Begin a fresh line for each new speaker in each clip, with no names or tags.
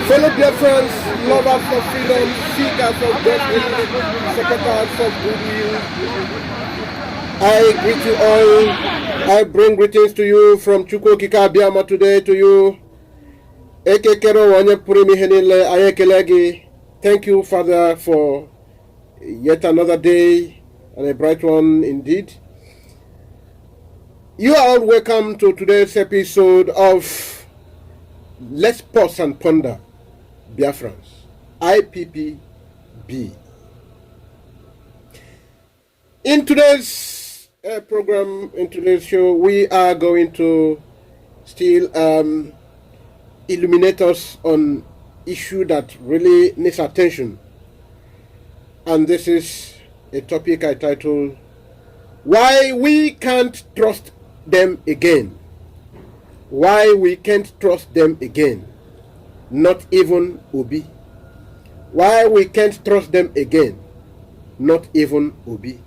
Fellow dear friends, lovers of freedom, seekers of justice, supporters of goodwill, I greet you all. I bring greetings to you from Chukwokika Biama today to you. Ekekero wanye purimi henile ayekelegi. Thank you, Father, for yet another day and a bright one indeed. You are all welcome to today's episode of Let's Pause and Ponder Biafrans, IPPB. In today's program, in today's show, we are going to still illuminate us on issue that really needs attention. And this is a topic I titled, Why We Can't Trust Them Again. Why we can't trust them again. Not even Obi. Why we can't trust them again. Not even Obi.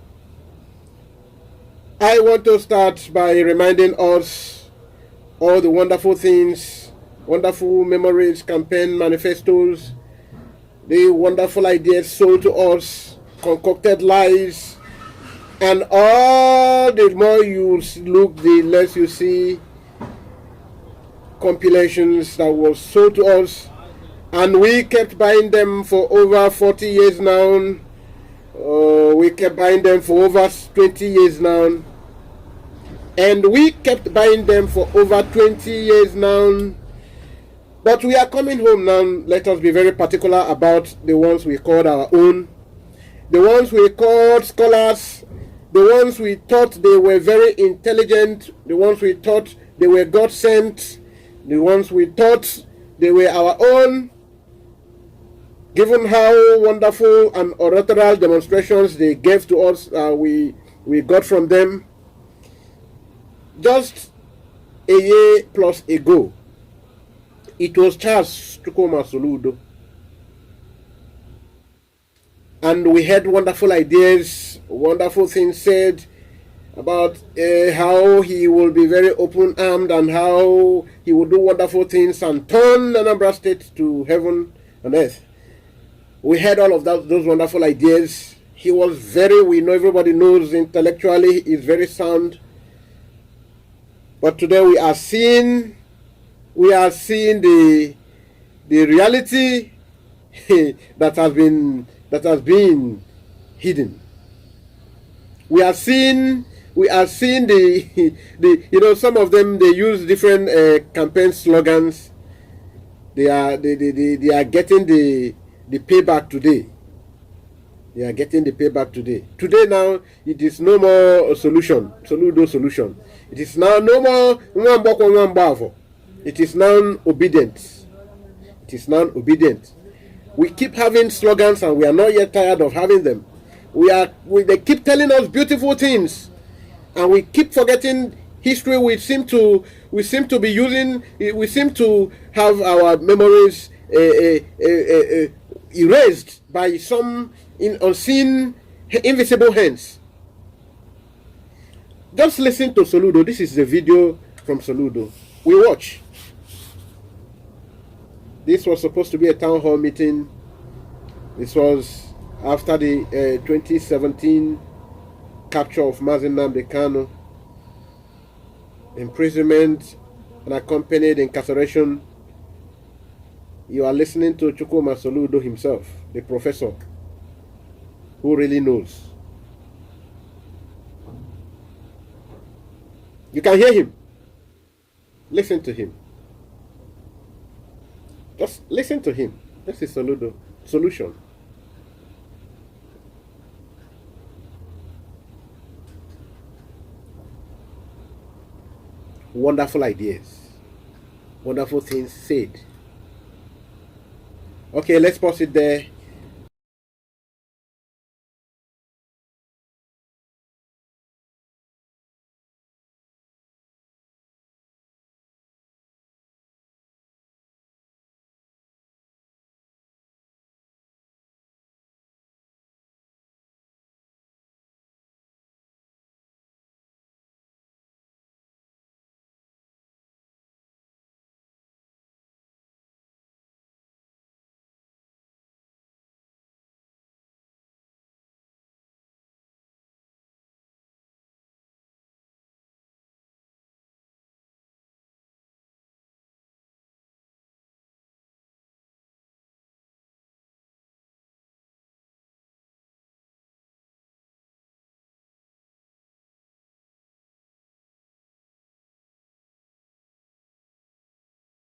I want to start by reminding us all the wonderful things, wonderful memories, campaign manifestos, the wonderful ideas sold to us, concocted lies, and all the more you look, the less you see compilations that was sold to us, and we kept buying them for over 40 years now. We kept buying them for over 20 years now, and we kept buying them for over 20 years now. But we are coming home now. Let us be very particular about the ones we called our own, the ones we called scholars, the ones we thought they were very intelligent, the ones we thought they were God sent, the ones we thought they were our own, given how wonderful and oratorial demonstrations they gave to us, we got from them. Just a year plus ago, it was Charles Soludo, and we had wonderful ideas, wonderful things said about how he will be very open-armed and how he will do wonderful things and turn Anambra State to heaven and earth. We had all of those wonderful ideas. He was we know, everybody knows intellectually, he's very sound. But today we are seeing the reality that has been hidden. We are seeing the some of them, they use different campaign slogans. They are getting the payback today. They are getting the payback today. Today now, it is no more a Soludo solution. It is now no more Nwamboko. It is now obedient. It is now obedient. We keep having slogans and we are not yet tired of having them. They keep telling us beautiful things, and we keep forgetting history. We seem to be using. We seem to have our memories erased by some unseen, invisible hands. Just listen to Soludo. This is the video from Soludo. We watch. This was supposed to be a town hall meeting. This was after the 2017 capture of Mazi Nnamdi Kanu, imprisonment and accompanied incarceration. You are listening to Chukwuma Soludo himself, the professor, who really knows. You can hear him. Listen to him. Just listen to him. This is Soludo solution. Wonderful ideas. Wonderful things said. Okay, let's pause it there.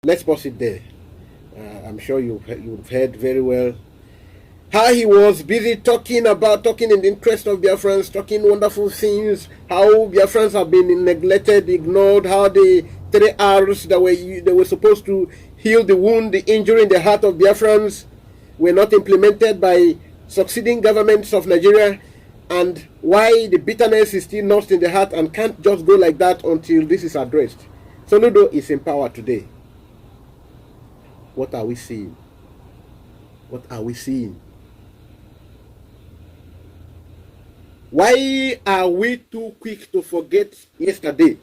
Let's pause it there. I'm sure you've heard very well how he was busy talking in the interest of Biafrans, talking wonderful things, how Biafrans have been neglected, ignored, how the 3 R's that they were supposed to heal the wound, the injury in the heart of Biafrans were not implemented by succeeding governments of Nigeria, and why the bitterness is still nursed in the heart and can't just go like that until this is addressed. Soludo is in power today. What are we seeing? What are we seeing? Why are we too quick to forget yesterday?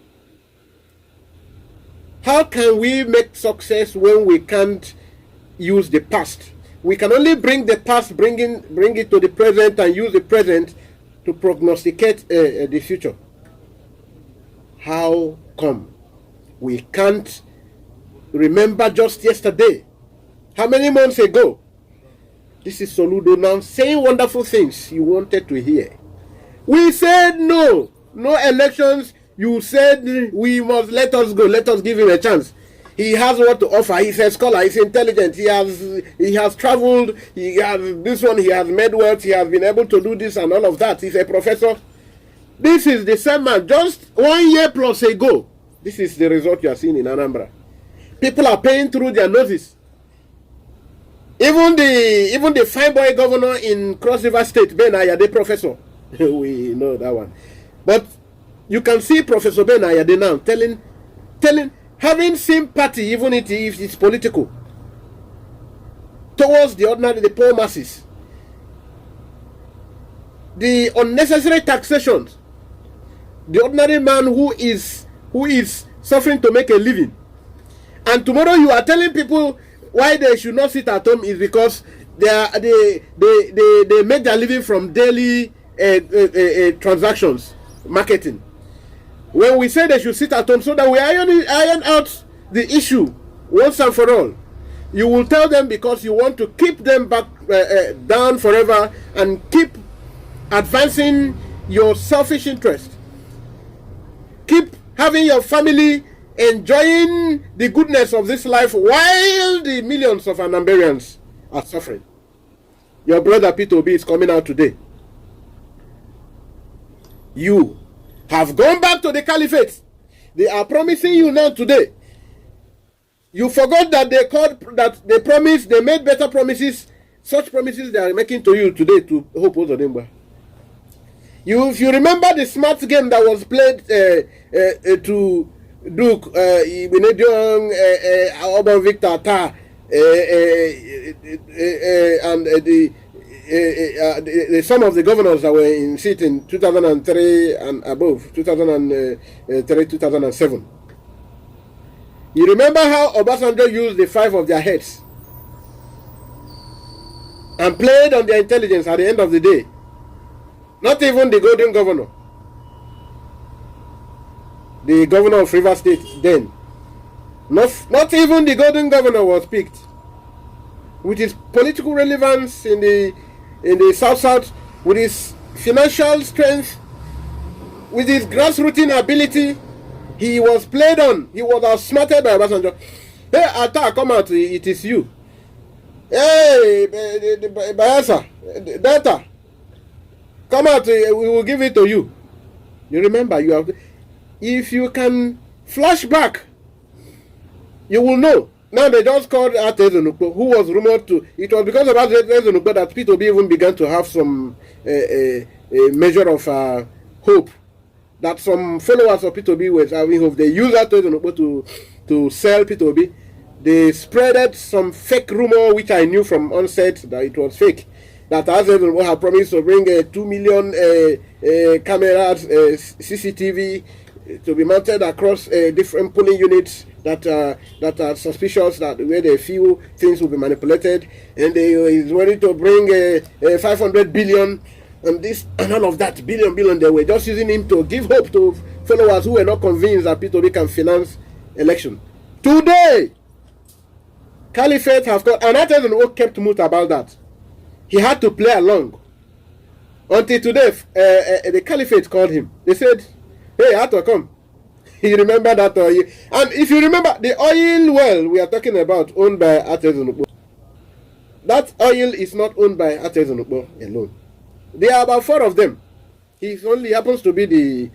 How can we make success when we can't use the past? We can only bring the past, bring it to the present, and use the present to prognosticate the future. How come we can't remember just yesterday? How many months ago? This is Soludo now saying wonderful things you wanted to hear. We said no elections. You said we must let us go. Let us give him a chance. He has what to offer. He's a scholar. He's intelligent. He has traveled. He has this one. He has made wealth. He has been able to do this and all of that. He's a professor. This is the same man. Just 1 year plus ago. This is the result you are seeing in Anambra. People are paying through their noses. Even the fine boy governor in Cross River State, Ben Ayade, professor. We know that one. But you can see Professor Ben Ayade now telling, having sympathy, even if it's political, towards the poor masses. The unnecessary taxations. The ordinary man who is suffering to make a living. And tomorrow you are telling people why they should not sit at home is because they make their living from daily transactions, marketing. When we say they should sit at home so that we iron out the issue once and for all, you will tell them because you want to keep them back down forever and keep advancing your selfish interest. Keep having your family enjoying the goodness of this life while the millions of Anambarians are suffering. Your brother P2B is coming out today. You have gone back to the caliphate. They are promising you now today. You forgot that they made better promises. Such promises they are making to you today to Hope Ozodimba. If you remember the smart game that was played to Duke, Obidien, Victor Tar, and some of the governors that were in seat in 2003 and above, 2003, 2007. You remember how Obasanjo used the 5 of their heads and played on their intelligence at the end of the day. Not even the golden governor. The governor of River State then. Not even the golden governor was picked. With his political relevance in the South, with his financial strength, with his grassroots ability, he was played on. He was outsmarted by Obasanjo. Hey, Atta, come out, it is you. Hey, Bayelsa, Delta, come out, we will give it to you. You remember, you have. If you can flash back, you will know. Now they just called out Ezonukpo, who was rumored to. It was because of Ezonukpo that P2B even began to have some a measure of hope. That some followers of P2B were having hope. They used that Ezonukpo to sell P2B. They spreaded some fake rumor, which I knew from onset that it was fake. That Ezonukpo had promised to bring 2 million cameras, CCTV, to be mounted across different polling units that are suspicious, that where they feel things will be manipulated, and they is ready to bring 500 billion and this and all of that billion. They were just using him to give hope to followers who were not convinced that P2B can finance election. Today, Caliphate have got, and Atezon kept mute about that. He had to play along until today. The Caliphate called him. They said, "Hey, Ato, come." You remember that oil? And if you remember, the oil well we are talking about, owned by Atezunukbo, that oil is not owned by Atezunukbo alone. There are about 4 of them. He only happens to be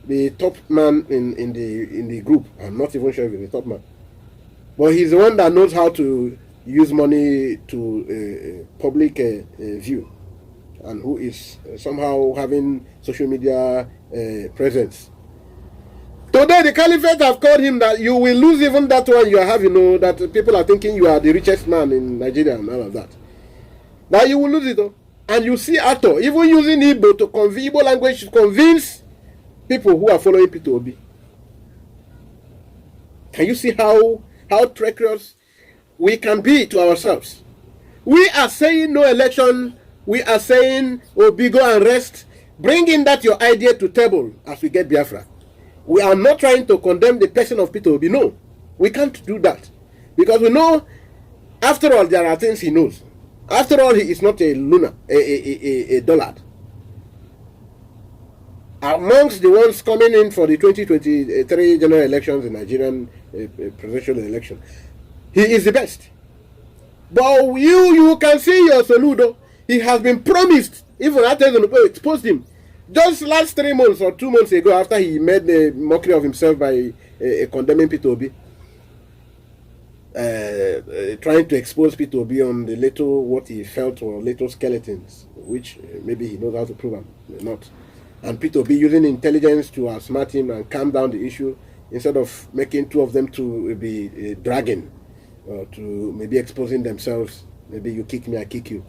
the top man in the group. I'm not even sure if he's the top man, but he's the one that knows how to use money to public view, and who is somehow having social media presence. Today, the caliphate have called him that you will lose even that one you are having. That people are thinking you are the richest man in Nigeria and all of that. Now you will lose it, and you see Ato even using Igbo to Igbo language to convince people who are following Peter Obi. Can you see how treacherous we can be to ourselves? We are saying no election. We are saying Obi go and rest. Bring in that your idea to table as we get Biafra. We are not trying to condemn the person of Peter Obi. No, we can't do that. Because we know, after all, there are things he knows. After all, he is not a lunar, a dullard. Amongst the ones coming in for the 2023 general elections in Nigerian presidential election, he is the best. But you can see your Soludo. He has been promised, even after exposed him. Just last 3 months or 2 months ago, after he made a mockery of himself by condemning Peter Obi, trying to expose Peter Obi on the little what he felt were little skeletons, which maybe he knows how to prove and not. And Peter Obi using intelligence to outsmart him and calm down the issue, instead of making 2 of them to be dragging, or to maybe exposing themselves. Maybe you kick me, I kick you.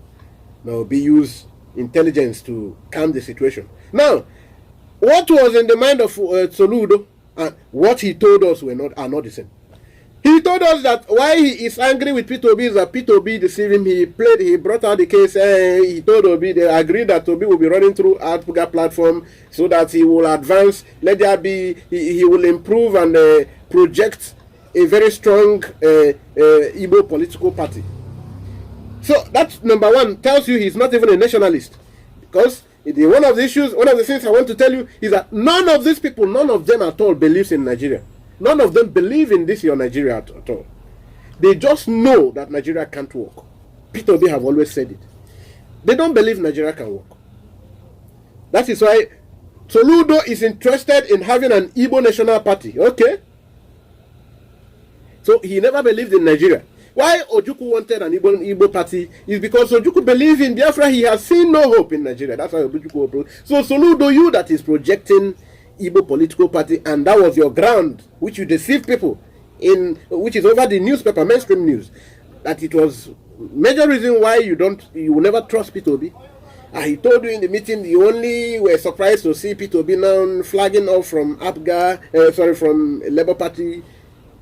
Now, be use intelligence to calm the situation. Now, what was in the mind of Soludo and what he told us are not the same. He told us that why he is angry with Peter Obi is that Peter Obi deceived him. He brought out the case. He told Obi, they agreed that Obi will be running through Outpuga platform so that he will advance. Let there be, he will improve and project a very strong Igbo political party. So that's number one, tells you he's not even a nationalist. Because one of the things I want to tell you is that none of these people, none of them at all believes in Nigeria. None of them believe in this your Nigeria at all. They just know that Nigeria can't work. Peter Obi have always said it. They don't believe Nigeria can work. That is why Soludo is interested in having an Igbo national party. Okay? So he never believed in Nigeria. Why Ojukwu wanted an Igbo party is because Ojukwu believes in Biafra. He has seen no hope in Nigeria. That's why Ojukwu approached. So Soludo, you that is projecting Igbo political party, and that was your ground, which you deceived people in, which is over the newspaper, mainstream news, that it was major reason why you will never trust Peter Obi. And he told you in the meeting you only were surprised to see Peter Obi now flagging off from from Labour Party,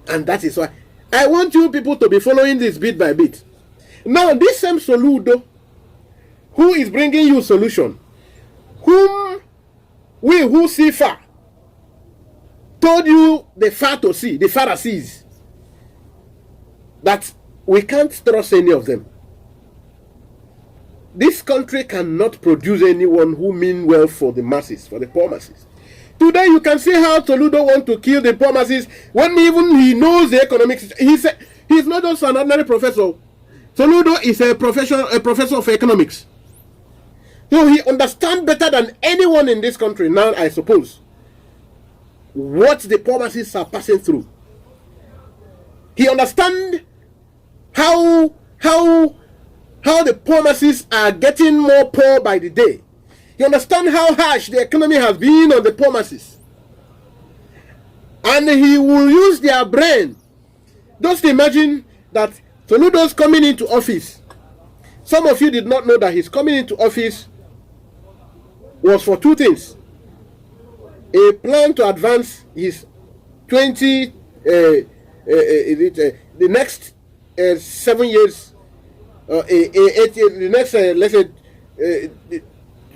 and that is why. I want you people to be following this bit by bit. Now, this same Soludo, who is bringing you solution, whom we who see far, told you the far to see, the Pharisees, that we can't trust any of them. This country cannot produce anyone who mean well for the masses, for the poor masses. Today you can see how Soludo want to kill the poor masses when even he knows the economics. He's not just an ordinary professor. Soludo is a professor of economics. So he understands better than anyone in this country now, I suppose, what the poor masses are passing through. He understands how the poor masses are getting more poor by the day. You understand how harsh the economy has been on the poor masses. And he will use their brain. Just imagine that Soludo's coming into office. Some of you did not know that his coming into office was for 2 things. A plan to advance his the next 7 years, 8 years, the next, let's say,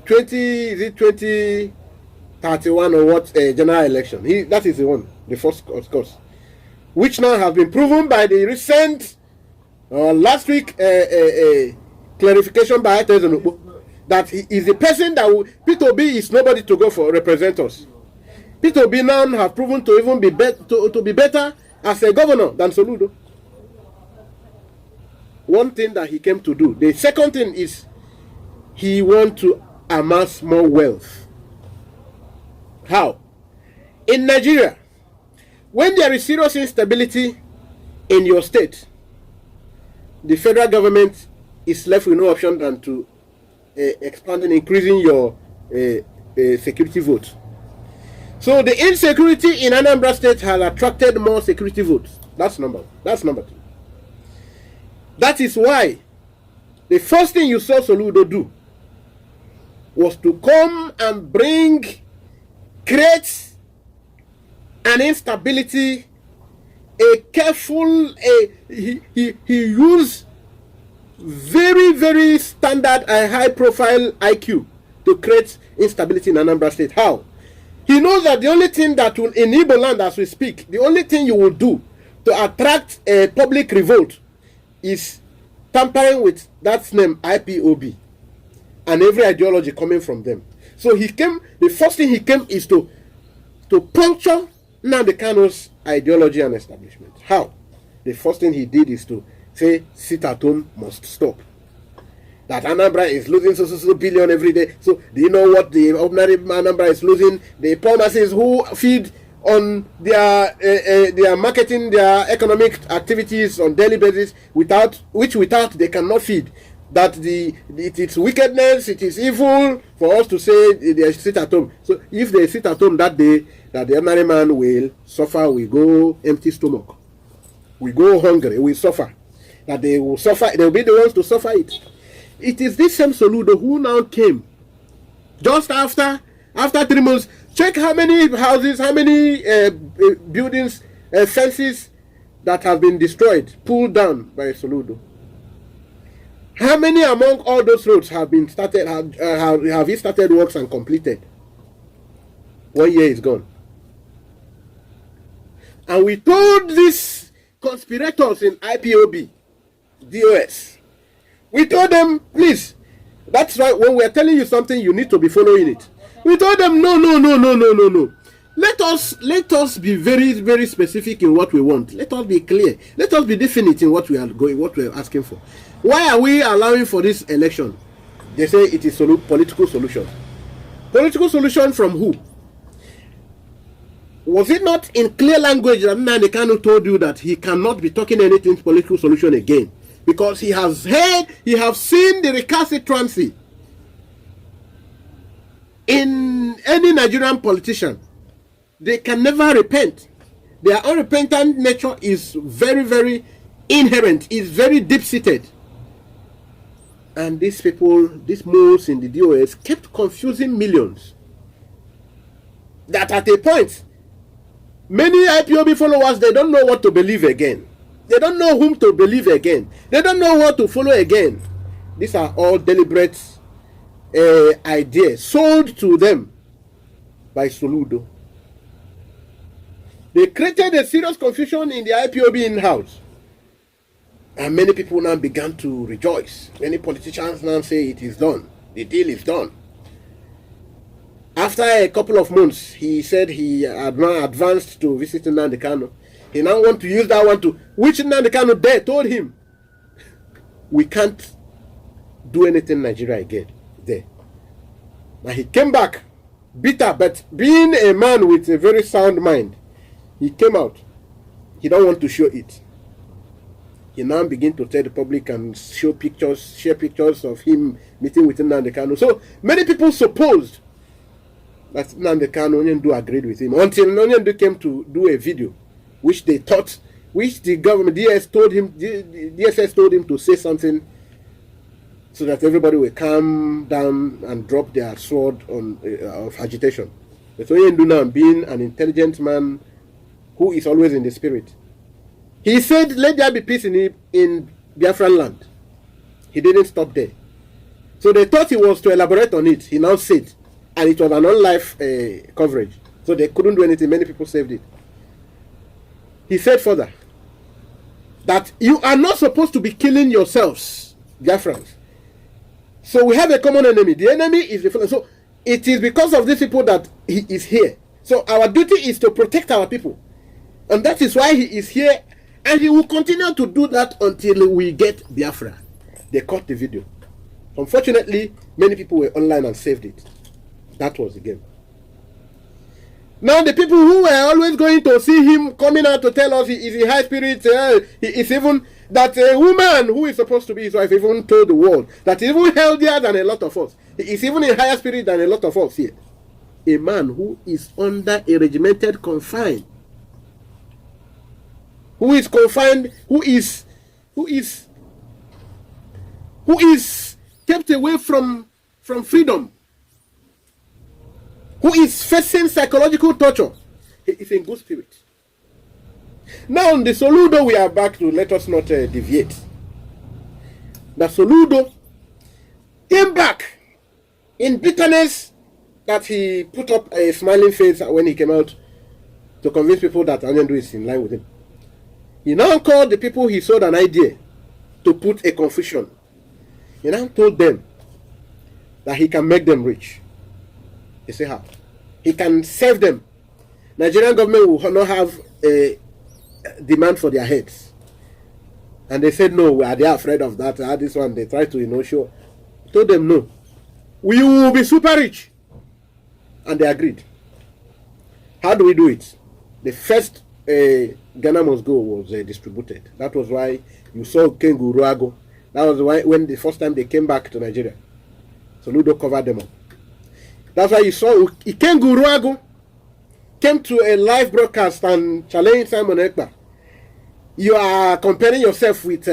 2031 or what, general election. That is the one, the first course, which now has been proven by the recent last week clarification by Tezenubo that he is the person that Peter Obi is nobody to go for represent us. Peter Obi now have proven to even be, to be better as a governor than Soludo. One thing that he came to do. The second thing is he wants to amass more wealth. How? In Nigeria, when there is serious instability in your state, the federal government is left with no option than to expand and increasing your security vote. So the insecurity in Anambra State has attracted more security votes. That's number 2. That is why the first thing you saw Soludo do was to come and create an instability, he used very, very standard and high profile IQ to create instability in Anambra State. How? He knows that the only thing that will, in Igbo land as we speak, the only thing you will do to attract a public revolt is tampering with that name IPOB and every ideology coming from them. So the first thing he came is to puncture Nnamdi Kanu's ideology and establishment. How? The first thing he did is to say sit at home must stop. That Anambra is losing so billion every day. So do you know what the ordinary Anambra is losing? The poor masses who feed on their marketing, their economic activities on daily basis, without they cannot feed. That it is wickedness, it is evil for us to say they sit at home. So if they sit at home that day, that the ordinary man will suffer, we go empty stomach, we go hungry, we suffer. That they will suffer, they will be the ones to suffer it. It is this same Soludo who now came just after 3 months. Check how many houses, how many buildings, fences that have been destroyed, pulled down by Soludo. How many among all those roads have been started? Have he started works and completed? 1 year is gone. And we told these conspirators in IPOB, DOS, we told them, please, that's right, when we are telling you something, you need to be following it. We told them, no. Let us be very, very specific in what we want. Let us be clear. Let us be definite in what we are asking for. Why are we allowing for this election? They say it is political solution. Political solution from who? Was it not in clear language that Nnamdi Kanu told you that he cannot be talking anything political solution again? Because he has seen the recalcitrancy in any Nigerian politician. They can never repent. Their unrepentant nature is very, very inherent, is very deep-seated. And these people, these moles in the DOS, kept confusing millions. That at a point, many IPOB followers, they don't know what to believe again. They don't know whom to believe again. They don't know what to follow again. These are all deliberate ideas sold to them by Soludo. They created a serious confusion in the IPOB in-house. And many people now began to rejoice. Many politicians now say it is done. The deal is done. After a couple of months, he said he had now advanced to visit Nnamdi Kanu. He now wants to use that one to, which Nnamdi Kanu there told him, we can't do anything in Nigeria again there. Now he came back, bitter, but being a man with a very sound mind, he came out. He don't want to show it. He now begin to tell the public and share pictures of him meeting with Nnamdi Kanu. So many people supposed that Nnamdi Kanu Onyendu agreed with him until Onyendu came to do a video, which they thought, which the government DSS told him to say something so that everybody will calm down and drop their sword of agitation. But Onyendu now, being an intelligent man who is always in the spirit, he said, let there be peace in Biafran land. He didn't stop there. So they thought he was to elaborate on it. He now said, and it was an on-life coverage. So they couldn't do anything. Many people saved it. He said further that you are not supposed to be killing yourselves, Biafrans. So we have a common enemy. The enemy is the Fulani. So it is because of these people that he is here. So our duty is to protect our people. And that is why he is here. And he will continue to do that until we get Biafra. They caught the video. Unfortunately, many people were online and saved it. That was the game. Now the people who were always going to see him coming out to tell us he is in high spirit, he is even, that a woman who is supposed to be his wife even told the world that he's even healthier than a lot of us. He is even in higher spirit than a lot of us here. A man who is under a regimented confine, who is confined, who is kept away from freedom, who is facing psychological torture. He is in good spirit. Now on the Soludo, we are back to, let us not deviate. The Soludo came back in bitterness that he put up a smiling face when he came out to convince people that Anyandu is in line with him. He now called the people he sold an idea to put a confusion. He now told them that he can make them rich. You see how? He can save them. Nigerian government will not have a demand for their heads. And they said no, they are afraid of that. This one, they tried to, show. Told them no. We will be super rich. And they agreed. How do we do it? The first Ghana Must Go was distributed. That was why you saw Kengu Ruago. That was why when the first time they came back to Nigeria, Soludo covered them up. That's why you saw Kengu Ruago came to a live broadcast and challenged Simon Ekpa. You are comparing yourself with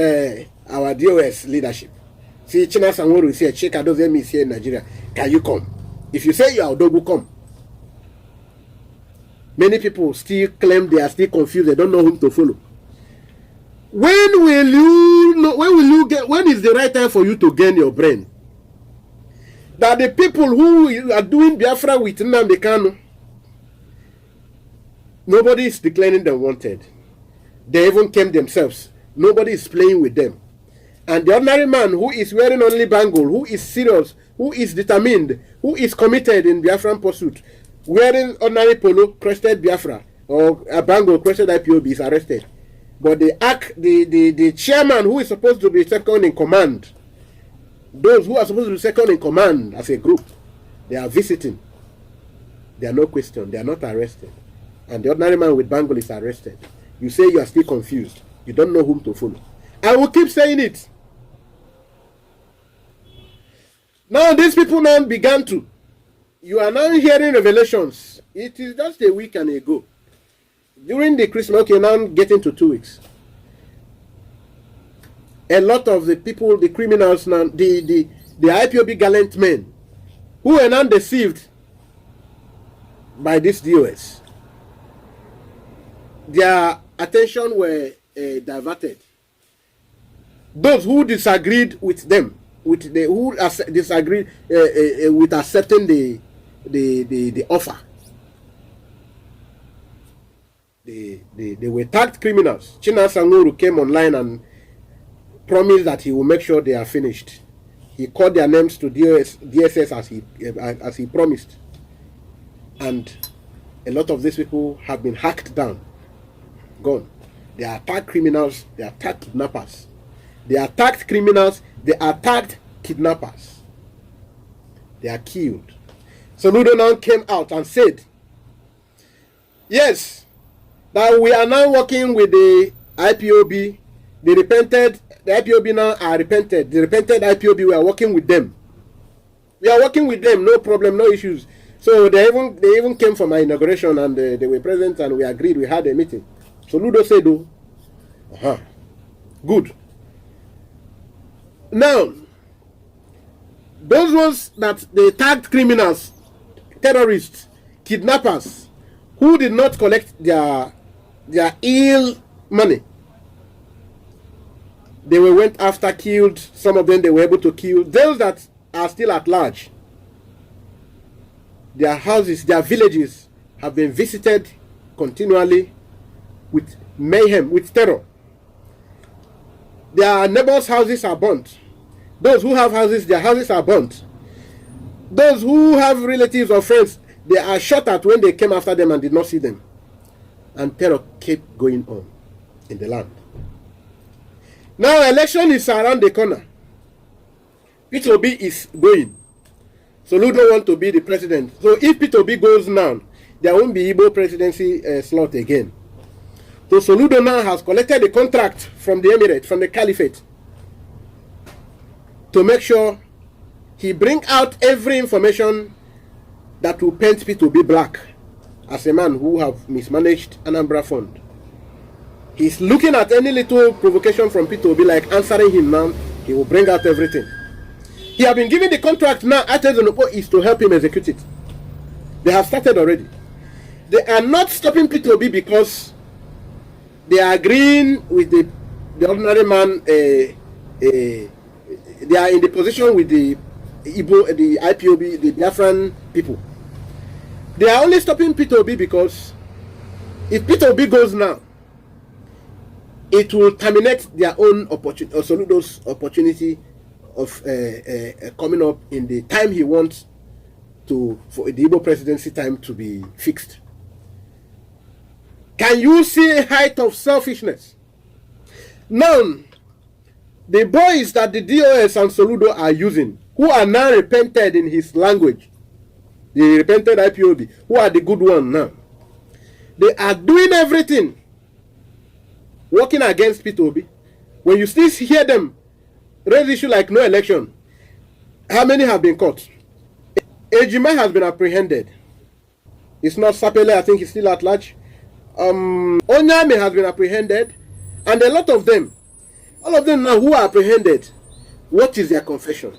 our DOS leadership. See, China Sanworu is here, Chika Dozemi is here in Nigeria. Can you come? If you say you are Odogu, come. Many people still claim they are still confused. They don't know whom to follow. When will you know? When is the right time for you to gain your brain? That the people who are doing Biafra with Nnamdi Kanu, nobody is declaring them wanted. They even came themselves. Nobody is playing with them. And the ordinary man who is wearing only bangle, who is serious, who is determined, who is committed in Biafran pursuit, wearing ordinary polo, crested Biafra, or a bangle, crested IPOB is arrested. But the chairman who is supposed to be second in command, those who are supposed to be second in command as a group, they are visiting. They are no question. They are not arrested. And the ordinary man with bangle is arrested. You say you are still confused. You don't know whom to follow. I will keep saying it. Now these people now began to. You are now hearing revelations. It is just a week and ago. During the Christmas, okay, now getting to 2 weeks. A lot of the people, the criminals now, the IPOB gallant men, who were now deceived by this DOS, their attention were diverted. Those who disagreed with them, who disagreed with accepting the offer, they were tagged criminals. China Sanguru came online and promised that he will make sure they are finished. He called their names to DSS as he promised, and a lot of these people have been hacked down, gone. They are attacked criminals. They are attacked kidnappers. They attacked criminals. They attacked kidnappers. They are killed. Soludo now came out and said, yes, that we are now working with the IPOB. The IPOB now are repented. The repented IPOB, we are working with them. We are working with them, no problem, no issues. So they even came for my inauguration and they were present and we agreed, we had a meeting. Soludo said, oh, good. Now, those ones that they tagged criminals, terrorists, kidnappers, who did not collect their ill money, they went after, killed. Some of them they were able to kill. Those that are still at large, their houses, their villages have been visited continually with mayhem, with terror. Their neighbors' houses are burnt. Those who have houses, their houses are burnt. Those who have relatives or friends, They are shot at when they came after them and did not see them. And terror kept going on in the land. Now election is around the corner. Peter Obi is going. Soludo want to be the president. So if Peter Obi goes now, there won't be Igbo presidency slot again. So Soludo now has collected the contract from the Emirate, from the Caliphate, to make sure he bring out every information that will paint Peter Obi black as a man who have mismanaged Anambra Fund. He's looking at any little provocation from Peter Obi, like answering him now, he will bring out everything. He have been given the contract now. Atezenopo is to help him execute it. They have started already. They are not stopping Peter Obi because they are agreeing with the ordinary man. They are in the position with the Igbo, the IPOB, the Biafran people. They are only stopping Peter Obi because if Peter Obi goes now, it will terminate their own opportunity, or Soludo's opportunity of coming up in the time he wants for the Igbo presidency time to be fixed. Can you see a height of selfishness? Now, the boys that the DOS and Soludo are using, who are now repented in his language, the repented IPOB, who are the good one now, they are doing everything working against Peter Obi. When you still hear them raise issue like no election, how many have been caught? Ejima has been apprehended. It's not Sapele, I think he's still at large. Onyame has been apprehended, and a lot of them, all of them now who are apprehended, what is their confession?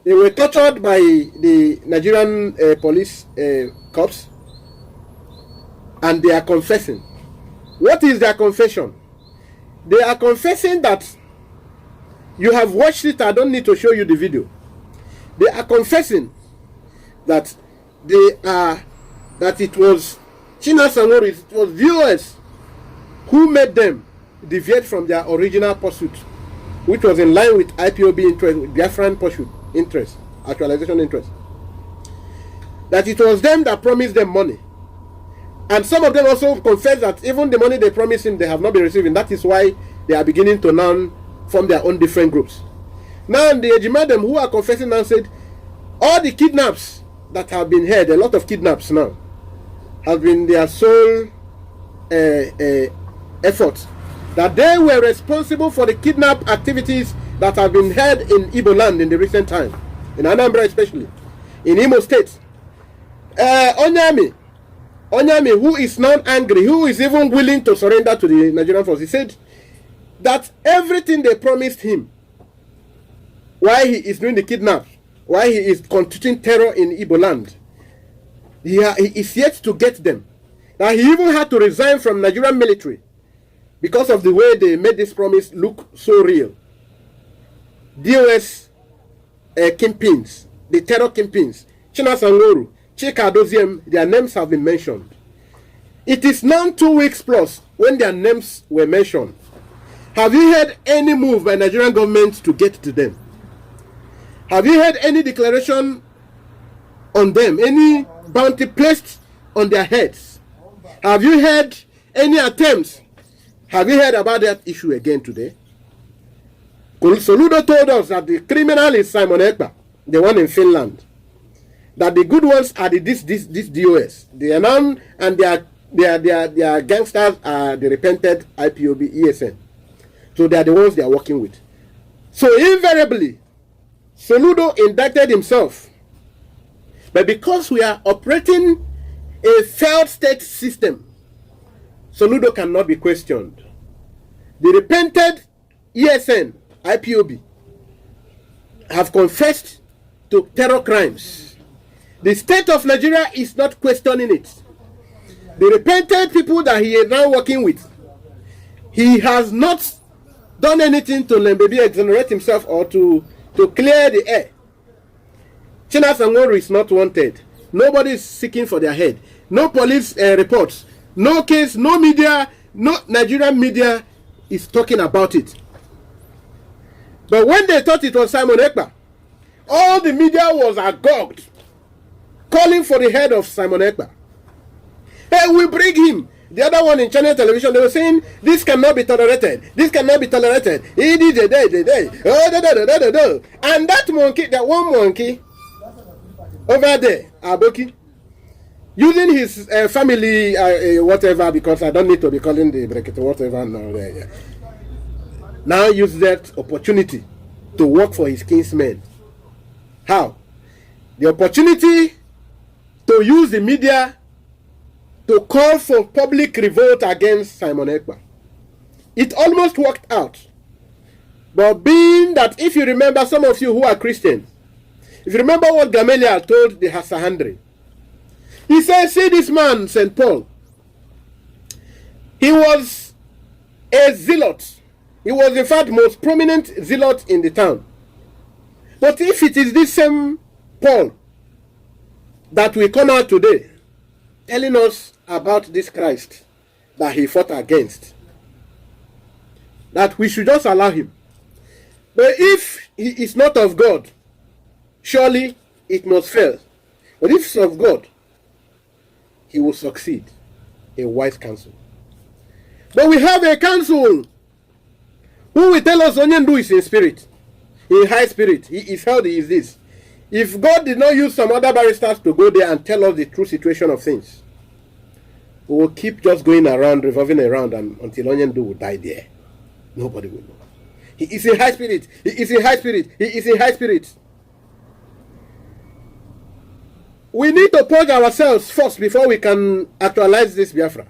They were tortured by the Nigerian police cops, and they are confessing. What is their confession? They are confessing that, you have watched it, I don't need to show you the video. They are confessing that that it was China Sanori, it was viewers who made them deviate from their original pursuit, which was in line with IPOB interest, with Biafran pursuit interest, actualization interest. That it was them that promised them money. And some of them also confess that even the money they promised him, they have not been receiving. That is why they are beginning to now form their own different groups. Now the Ejimadem who are confessing now said, all the kidnaps that have been heard, a lot of kidnaps now, have been their sole effort. That they were responsible for the kidnap activities that have been heard in Igbo land in the recent time, in Anambra especially, in Imo State. Onyame, who is now angry, who is even willing to surrender to the Nigerian force, he said that everything they promised him, why he is doing the kidnap, why he is constituting terror in Igbo land, he is yet to get them. Now he even had to resign from Nigerian military because of the way they made this promise look so real. DOS kingpins, the terror kingpins, China Sangoru, Chika Doziem, their names have been mentioned. It is now 2 weeks plus when their names were mentioned. Have you heard any move by Nigerian government to get to them? Have you heard any declaration on them? Any bounty placed on their heads? Have you heard any attempts? Have you heard about that issue again today? Soludo told us that the criminal is Simon Ekpa, the one in Finland. That the good ones are this DOS. They are now, and their gangsters are the repented IPOB ESN. So they are the ones they are working with. So invariably, Soludo indicted himself. But because we are operating a failed state system, Soludo cannot be questioned. The repented ESN, IPOB, have confessed to terror crimes. The state of Nigeria is not questioning it. The repented people that he is now working with, he has not done anything to maybe exonerate himself or to clear the air. China Sangoru is not wanted. Nobody is seeking for their head. No police reports. No case, no media, no Nigerian media is talking about it. But when they thought it was Simon Ekpa, all the media was agog, calling for the head of Simon Ekpa. Hey, we bring him. The other one in Channel Television, they were saying, this cannot be tolerated. This cannot be tolerated. And that monkey, that one monkey, over there, Aboki, using his family, whatever, because I don't need to be calling the bracket, whatever, now use that opportunity to work for his kinsmen. How? The opportunity to use the media to call for public revolt against Simon Ekpa. It almost worked out. But being that, if you remember, some of you who are Christians, if you remember what Gamaliel told the Hassahandri, he said, see this man, St. Paul, he was a zealot. He was, in fact, most prominent zealot in the town. But if it is this same Paul that will come out today, telling us about this Christ that he fought against, that we should just allow him. But if he is not of God, surely it must fail. But if it's of God, he will succeed. A wise counsel. But we have a counsel who will tell us Onyendu is in spirit, in high spirit. He is healthy, he is this. If God did not use some other barristers to go there and tell us the true situation of things, we will keep just going around, revolving around, and until Onyendu will die there. Nobody will know. He is in high spirit. He is in high spirit. He is in high spirit. We need to purge ourselves first before we can actualize this Biafra.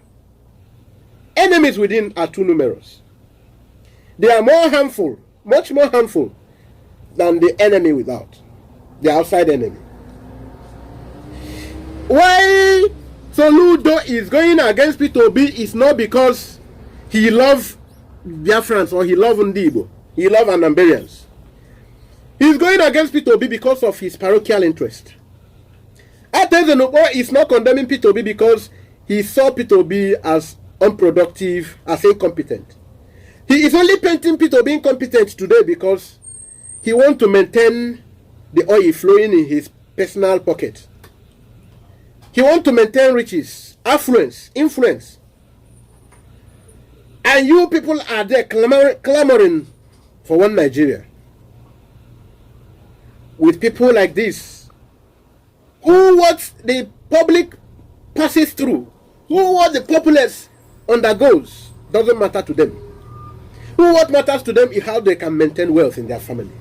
Enemies within are too numerous. They are more harmful, much more harmful than the enemy without, the outside enemy. Why Soludo is going against P2B is not because he loves Biafrans or he loves Ndibo, he loves Anambarians. He's going against P2B because of his parochial interest. Atezenopo is not condemning P2B because he saw P2B as unproductive, as incompetent. He is only painting P2B incompetent today because he wants to maintain the oil flowing in his personal pocket. He wants to maintain riches, affluence, influence. And you people are there clamoring for one Nigeria. With people like this, who what the public passes through, who what the populace undergoes, doesn't matter to them. Who what matters to them is how they can maintain wealth in their family.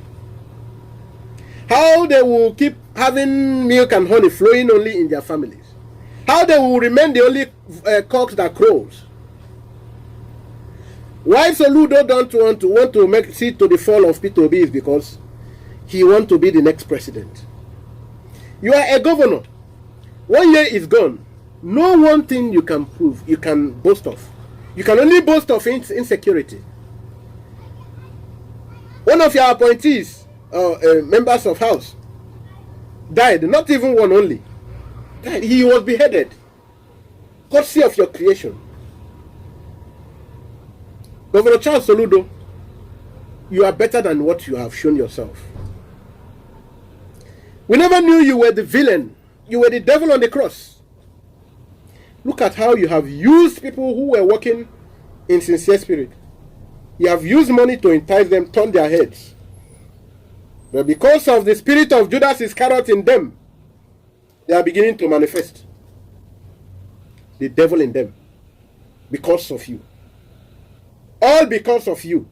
How they will keep having milk and honey flowing only in their families. How they will remain the only cocks that crows. Why Soludo don't want to see to the fall of P2B is because he wants to be the next president. You are a governor. 1 year is gone. No one thing you can prove, you can boast of. You can only boast of insecurity. One of your appointees, members of house, died. Not even one only. Died. He was beheaded. Courtesy of your creation. Governor Charles Soludo, you are better than what you have shown yourself. We never knew you were the villain. You were the devil on the cross. Look at how you have used people who were working in sincere spirit. You have used money to entice them, turn their heads. But because of the spirit of Judas Iscariot in them, they are beginning to manifest. The devil in them. Because of you. All because of you.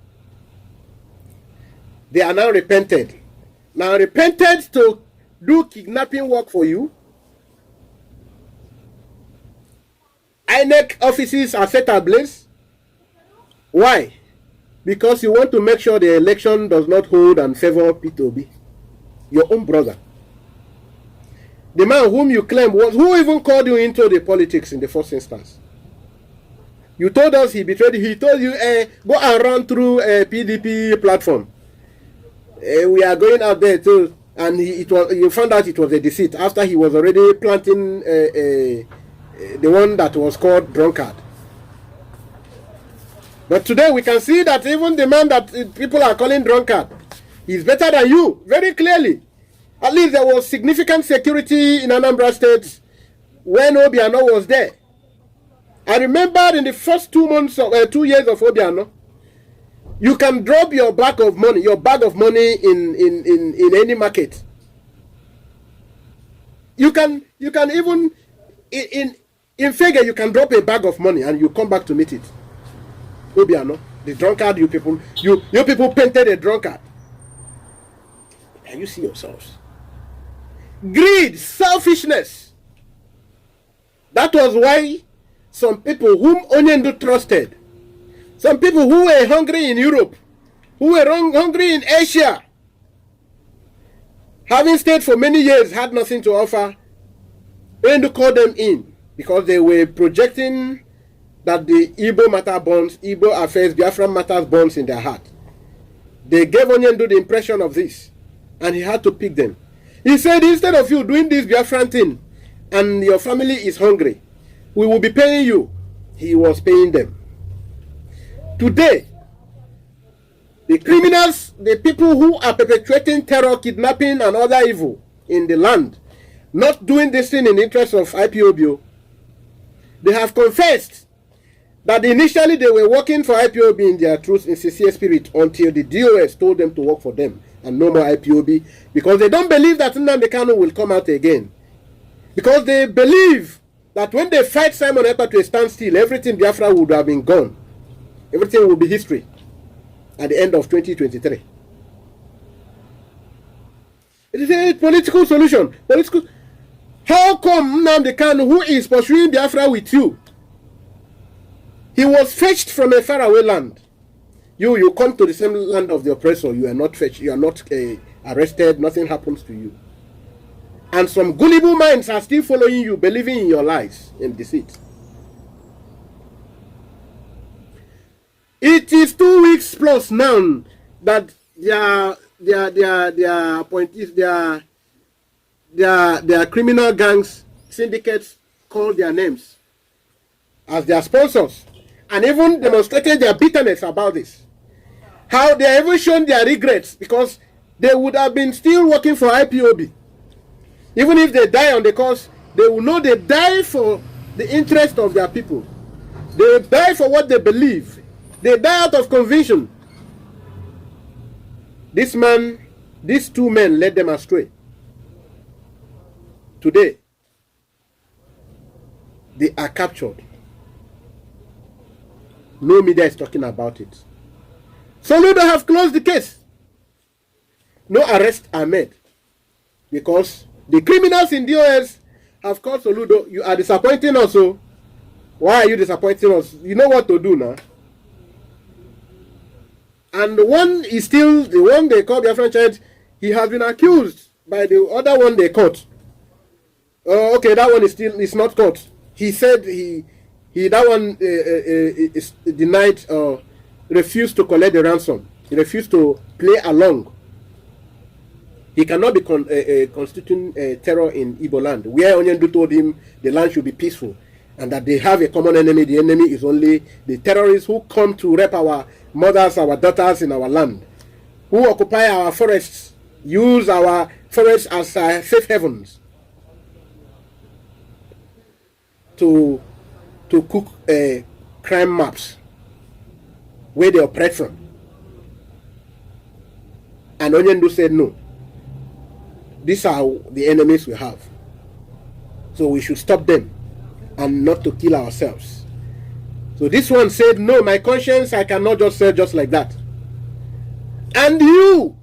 They are now repented. Now repented to do kidnapping work for you. INEC offices are set ablaze. Why? Because you want to make sure the election does not hold and favor P2B. Your own brother. The man whom you claim was, who even called you into the politics in the first instance? You told us he betrayed you. He told you, go and run through a PDP platform. We are going out there too. And you found out it was a deceit after he was already planting the one that was called drunkard. But today we can see that even the man that people are calling drunkard is better than you, very clearly. At least there was significant security in Anambra State when Obiano was there. I remember in the first 2 months of 2 years of Obiano, you can drop your bag of money in any market. You can even in Fege, you can drop a bag of money and you come back to meet it. Obiano, the drunkard, you people painted a drunkard. Can you see yourselves? Greed, selfishness. That was why some people whom Onyendu trusted, some people who were hungry in Europe, who were hungry in Asia, having stayed for many years, had nothing to offer, Onyendu called them in because they were projecting that the Igbo matter bonds, Igbo affairs, Biafran matters bonds in their heart. They gave Onyendu the impression of this, and he had to pick them. He said, instead of you doing this Biafran thing, and your family is hungry, we will be paying you. He was paying them. Today, the criminals, the people who are perpetrating terror, kidnapping, and other evil in the land, not doing this thing in the interest of IPOB, they have confessed that initially they were working for IPOB in their truth and sincere spirit until the DOS told them to work for them and no more IPOB, because they don't believe that Nnamdi Kanu will come out again. Because they believe that when they fight Simon Ekpa to a standstill, everything Biafra would have been gone. Everything will be history at the end of 2023. It is a political solution. How come Nnamdi Kanu, who is pursuing Biafra with you, he was fetched from a faraway land? You come to the same land of the oppressor. You are not fetched. You are not arrested. Nothing happens to you. And some gullible minds are still following you, believing in your lies and deceit. It is 2 weeks plus now that their appointees, their criminal gangs, syndicates call their names as their sponsors, and even demonstrated their bitterness about this. How they have even shown their regrets, because they would have been still working for IPOB. Even if they die on the cause, they will know they die for the interest of their people. They die for what they believe. They die out of conviction. This man, these two men led them astray. Today, they are captured. No media is talking about it. Soludo have closed the case. No arrests are made because the criminals in DOS have called Soludo. You are disappointing us. So why are you disappointing us? You know what to do now. And the one is still the one they call their franchise. He has been accused by the other one they caught. Okay, that one is not caught. He said that one is denied. Refused to collect the ransom. He refused to play along. He cannot be constituting terror in Igbo land, where Onyendu told him the land should be peaceful and that they have a common enemy. The enemy is only the terrorists who come to rape our mothers, our daughters in our land, who occupy our forests, use our forests as safe havens to cook crime maps where they operate from. And Onyendu said no. These are the enemies we have. So we should stop them and not to kill ourselves. So this one said, no, my conscience, I cannot just say just like that. And you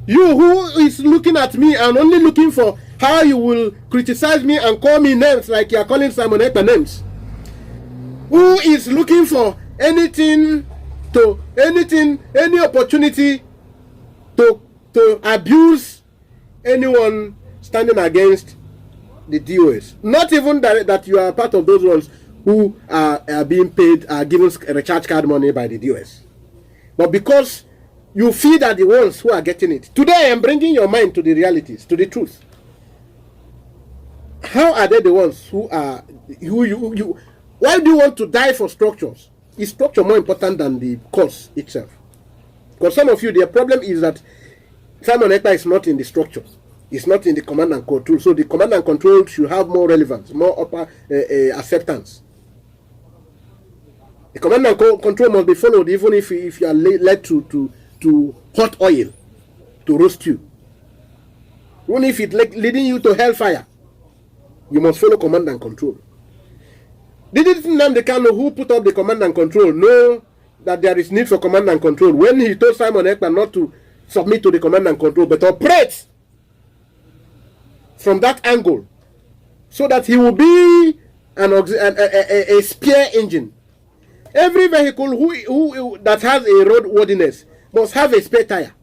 who is looking at me and only looking for how you will criticize me and call me names like you are calling Simon Ekpa names, who is looking for any opportunity to abuse anyone standing against the DOS. Not even that you are part of those ones who are being paid, are given recharge card money by the DOS. But because you feel that the ones who are getting it. Today I am bringing your mind to the realities, to the truth. How are they the ones who are, why do you want to die for structures? Is structure more important than the cause itself? Because some of you, their problem is that Simon Ekpa is not in the structure. It's not in the command and control. So the command and control should have more relevance, more upper acceptance. The command and control must be followed, even if you are led to hot oil to roast you. Even if it's leading you to hellfire, you must follow command and control. Didn't Nnamdi Kanu, who put up the command and control, know that there is need for command and control when he told Simon Ekpa not to submit to the command and control but operate from that angle so that he will be a spare engine? Every vehicle who that has a roadworthiness must have a spare tire.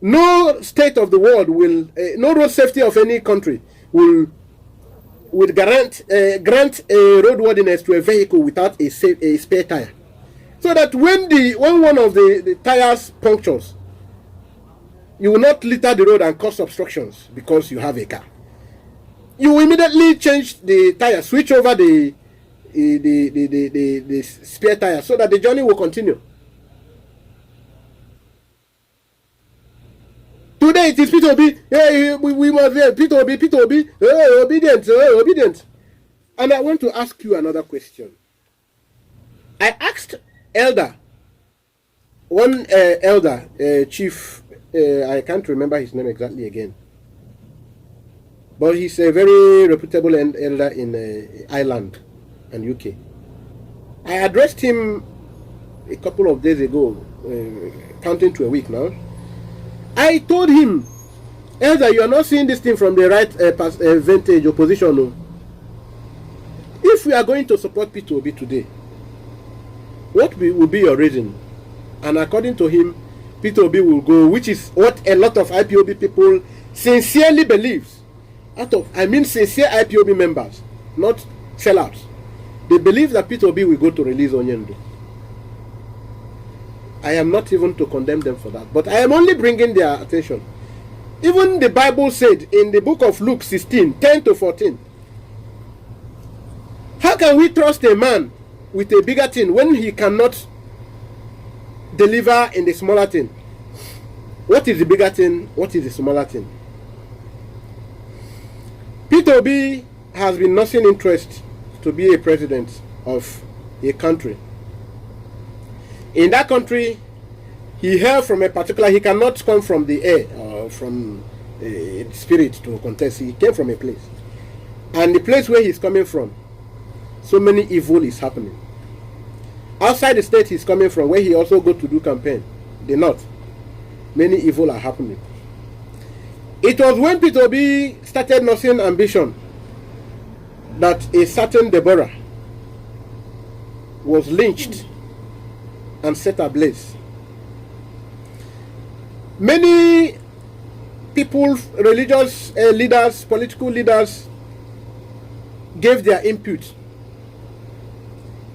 No state of the world will, no road safety of any country will grant a roadworthiness to a vehicle without a spare tire. So that when one of the tires punctures, you will not litter the road and cause obstructions because you have a car. You will immediately change the tire, switch over the spare tire so that the journey will continue. Today it is Peter Obi. Hey, we must be Peter Obi, obedient. And I want to ask you another question. I asked one elder, chief, I can't remember his name exactly again, but he's a very reputable elder in Ireland and UK. I addressed him a couple of days ago, counting to a week now. I told him, Elder, you are not seeing this thing from the right vantage or position. No. If we are going to support Peter Obi today, what will be your reason? And according to him, Peter Obi will go, which is what a lot of IPOB people sincerely believes. Sincere IPOB members, not sellouts. They believe that Peter Obi will go to release Onyendo. I am not even to condemn them for that, but I am only bringing their attention. Even the Bible said in the book of Luke 16, 10 to 14, how can we trust a man with a bigger thing when he cannot deliver in the smaller thing? What is the bigger thing? What is the smaller thing? Peter Obi has been nursing interest to be a president of a country. In that country, he hails from a particular, he cannot come from the air or from a spirit to contest. He came from a place. And the place where he's coming from, so many evil is happening. Outside the state he's coming from, where he also go to do campaign, the north, many evil are happening. It was when Peter Obi started nursing ambition that a certain Deborah was lynched and set ablaze. Many people, religious leaders, political leaders gave their input.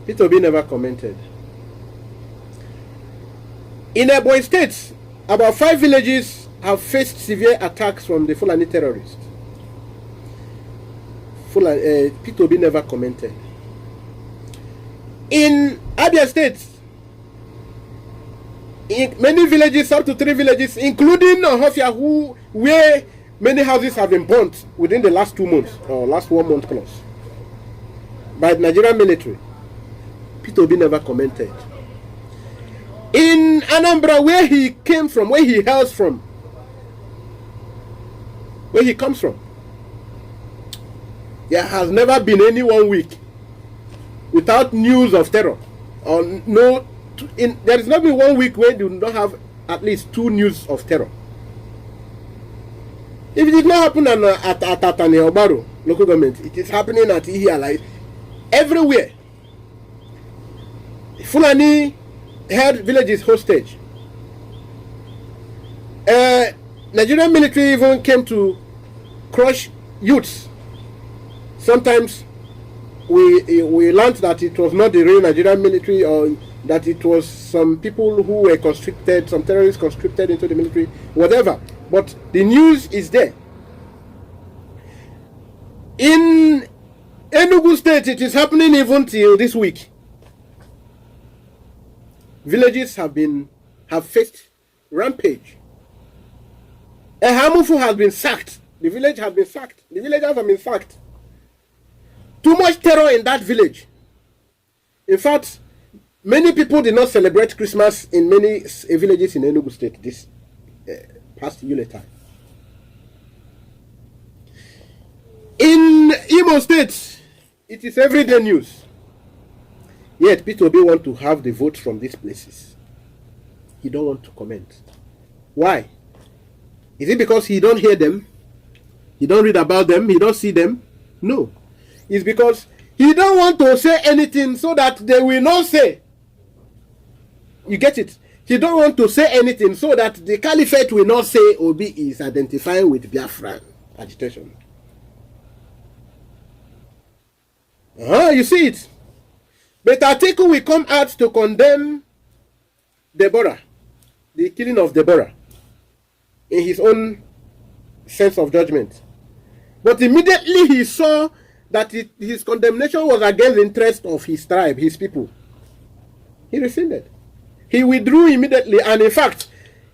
Peter Obi never commented. In Ebonyi State, about 5 villages have faced severe attacks from the Fulani terrorists. Peter Obi never commented. In Abia State, in many villages, up to 3 villages, including Ohofia, where many houses have been burnt within the last 2 months, or last 1 month plus, by the Nigerian military. Peter Obi never commented. In Anambra, where he came from, where he hails from, where he comes from, there has never been any 1 week without news of terror. Or no, there has not been 1 week where you do not have at least 2 news of terror. If it did not happen at Atane Obaro local government, it is happening at Ihia, like everywhere. Fulani held villages hostage. Nigerian military even came to crush youths. Sometimes we learned that it was not the real Nigerian military, or that it was some people who were conscripted, some terrorists conscripted into the military, whatever. But the news is there. In Enugu State, it is happening even till this week. Villages have faced rampage. Ehamufu has been sacked. The village has been sacked. The villagers have been sacked. Too much terror in that village. In fact, many people did not celebrate Christmas in many villages in Enugu State this past Yule time. In Imo State, it is everyday news. Yet Peter Obi want to have the votes from these places. He don't want to comment. Why? Is it because he don't hear them? He don't read about them? He don't see them? No. It's because he don't want to say anything so that they will not say. You get it? He don't want to say anything so that the caliphate will not say Obi is identifying with Biafran agitation. You see it. But Atiku will come out to condemn Deborah, the killing of Deborah, in his own sense of judgment. But immediately he saw that his condemnation was against the interest of his tribe, his people. He rescinded. He withdrew immediately, and in fact,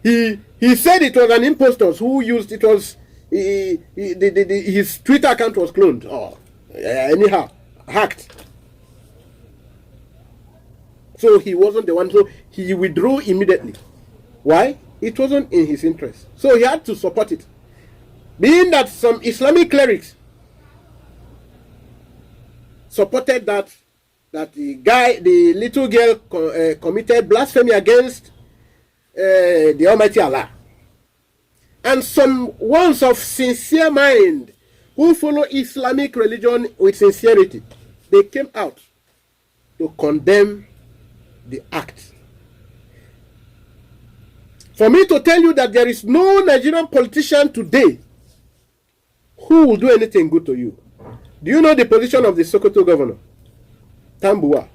he said it was an impostor who used it. Was his Twitter account was cloned, or anyhow hacked. So he wasn't the one. So he withdrew immediately. Why? It wasn't in his interest. So he had to support it. Being that some Islamic clerics supported that the little girl committed blasphemy against the Almighty Allah. And some ones of sincere mind who follow Islamic religion with sincerity, they came out to condemn the act. For me to tell you that there is no Nigerian politician today who will do anything good to you. Do you know the position of the Sokoto governor, Tambuwa?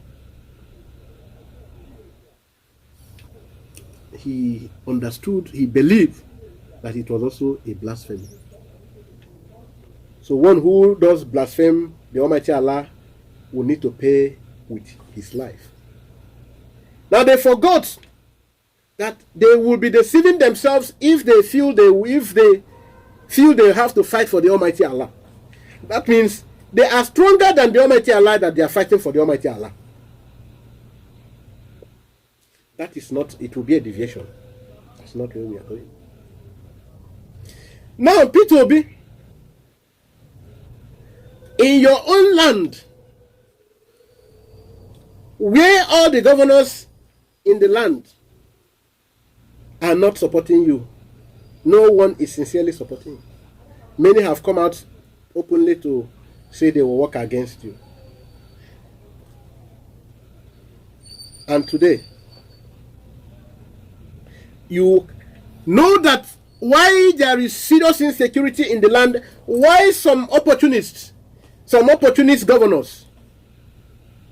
He understood, he believed that it was also a blasphemy. So one who does blaspheme the Almighty Allah will need to pay with his life. Now they forgot that they will be deceiving themselves if they feel they have to fight for the Almighty Allah. That means they are stronger than the Almighty Allah, that they are fighting for the Almighty Allah. That is not, it will be a deviation. That's not where we are going. Now, Peter Obi, in your own land, where all the governors in the land are not supporting you, no one is sincerely supporting you. Many have come out openly to say they will work against you. And today, you know that why there is serious insecurity in the land, why some opportunist governors,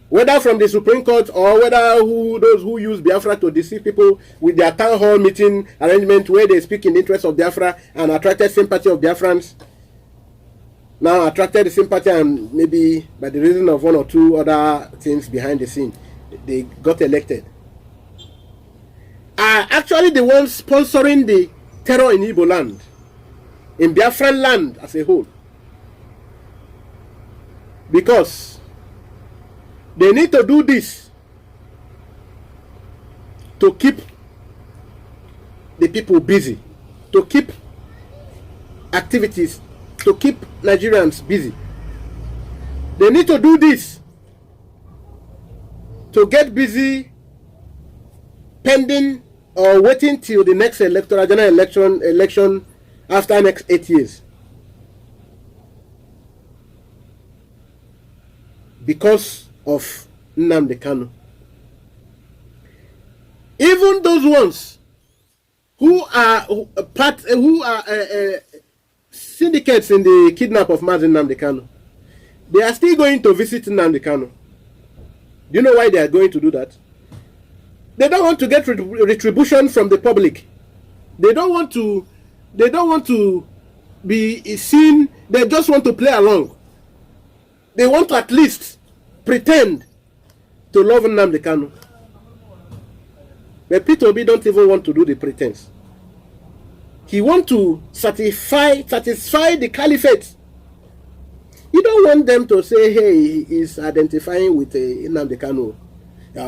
whether from the Supreme Court or whether those who use Biafra to deceive people with their town hall meeting arrangement where they speak in the interest of Biafra and attracted sympathy of Biafrans, now attracted the sympathy and maybe by the reason of one or two other things behind the scene, they got elected, are actually the ones sponsoring the terror in Igbo land, in Biafran land as a whole. Because they need to do this to keep the people busy, to keep activities, to keep Nigerians busy. They need to do this to get busy pending or waiting till the next general election after next 8 years. Because of Nnamdi Kanu. Even those ones who are syndicates in the kidnap of Mazi Nnamdi Kanu, they are still going to visit Nnamdi Kanu. Do you know why they are going to do that? They don't want to get retribution from the public. They don't want to be seen. They just want to play along. They want to at least pretend to love Nnamdi Kanu. But Peter Obi don't even want to do the pretense. He wants to satisfy the caliphate. You don't want them to say, hey, he is identifying with Nnamdi Kanu,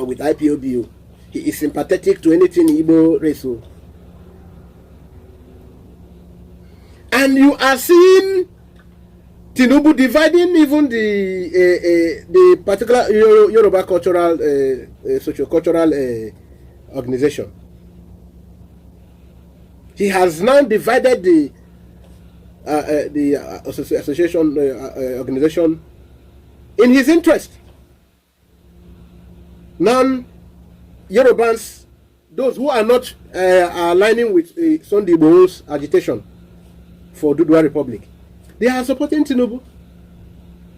with IPOB. He is sympathetic to anything Igbo race. And you are seeing Tinubu dividing even the particular Yoruba cultural, socio-cultural organization. He has now divided the association organization in his interest. Now, Yorubans, those who are not aligning with Sunday Igboho's agitation for Dudua Republic, they are supporting Tinubu.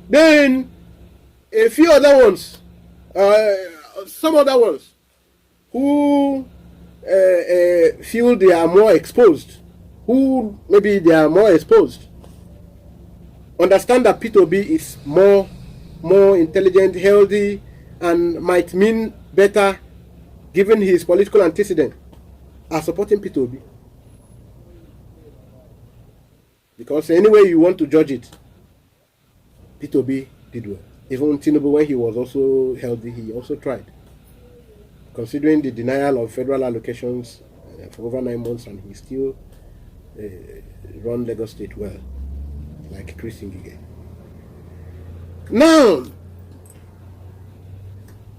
Then a few other ones, some other ones, who feel they are more exposed, understand that P2B is more intelligent, healthy, and might mean better given his political antecedent, are supporting P2B. Because any way you want to judge it, P2B did well. Even Tinubu, when he was also healthy, he also tried. Considering the denial of federal allocations for over 9 months, and he still run Lagos State well, like Chris Ngige. Now,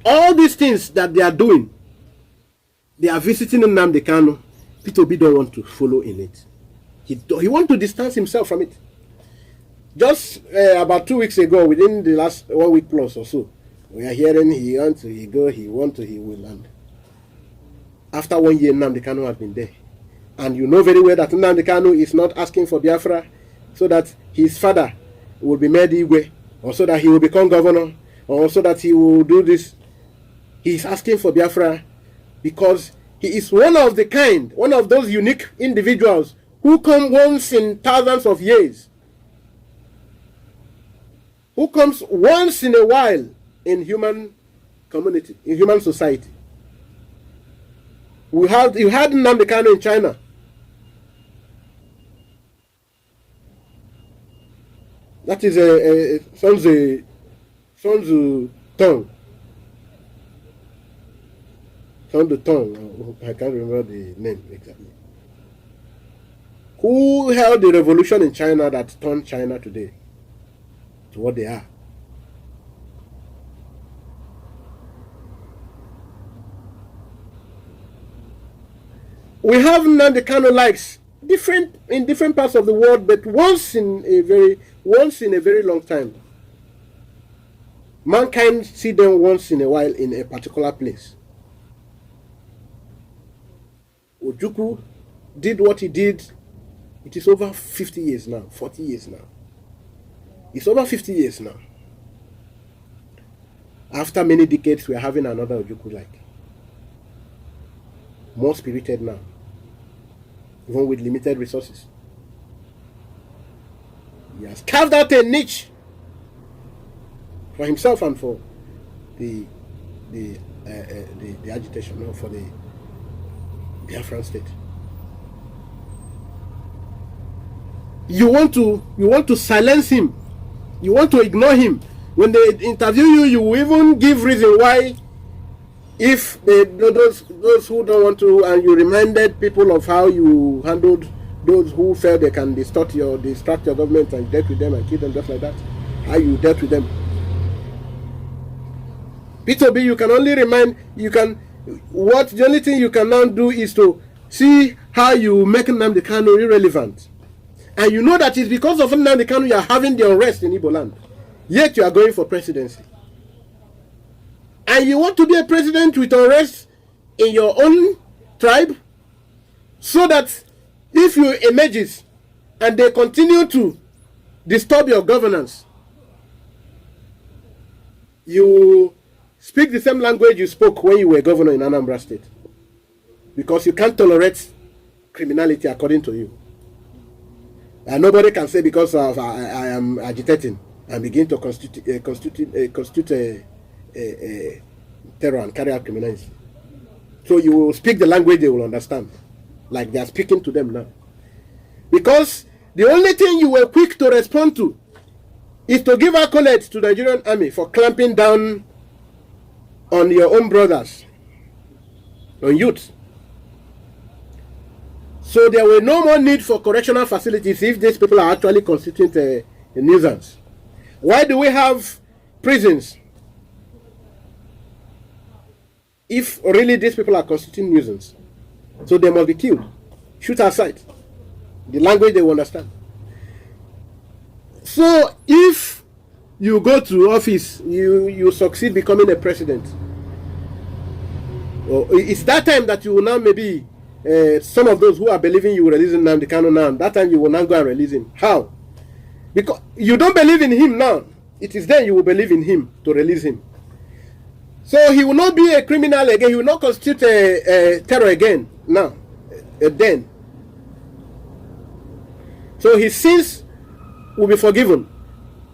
all these things that they are doing, they are visiting Nnamdi Kanu. P2B don't want to follow in it. He wants to distance himself from it. Just about 2 weeks ago, within the last 1 week plus or so, we are hearing he wants to, he go, he want to, he will land. After 1 year, Nnamdi Kanu has been there. And you know very well that Nnamdi Kanu is not asking for Biafra so that his father will be made Igwe, or so that he will become governor, or so that he will do this. He is asking for Biafra because he is one of those unique individuals who come once in thousands of years, who comes once in a while in human community, in human society. You had Nnamdi Kanu in China. That is Sun Tzu Tong. Sun Tzu Tong. I can't remember the name exactly. Who held the revolution in China that turned China today to what they are? We have Nnamdi Kanu likes in different parts of the world, but once in a very long time. Mankind see them once in a while in a particular place. Ojukwu did what he did. It is over 50 years now, 40 years now. It's over 50 years now. After many decades, we are having another Ojukwu like. More spirited now. Even with limited resources. He has carved out a niche for himself and for the agitation, or for the Biafran state. You want to silence him. You want to ignore him. When they interview you, you will even give reason why. If those who don't want to, and you reminded people of how you handled those who felt they can distract your government and dealt with them and kill them, just like that, how you dealt with them. P2B, you can only remind, the only thing you can now do is to see how you make Nnamdi Kanu irrelevant. And you know that it's because of Nnamdi Kanu you are having the unrest in Igbo land. Yet you are going for presidency. And you want to be a president with unrest in your own tribe, so that if you emerges and they continue to disturb your governance, you speak the same language you spoke when you were governor in Anambra State. Because you can't tolerate criminality according to you. And nobody can say because I am agitating and begin to constitute a terror and carry out criminality. So you will speak the language they will understand, like they are speaking to them now. Because the only thing you were quick to respond to is to give accolades to the Nigerian army for clamping down on your own brothers, on youth. So there were no more need for correctional facilities if these people are actually constituting a nuisance. Why do we have prisons if really these people are constituting nuisance? So they must be killed. Shoot aside. The language they will understand. So if you go to office, you succeed becoming a president, it's that time that you will now maybe some of those who are believing you will release Nnamdi Kanu now, that time you will not go and release him. How? Because you don't believe in him now. It is then you will believe in him to release him. So he will not be a criminal again. He will not constitute a terror again now. Then. So his sins will be forgiven.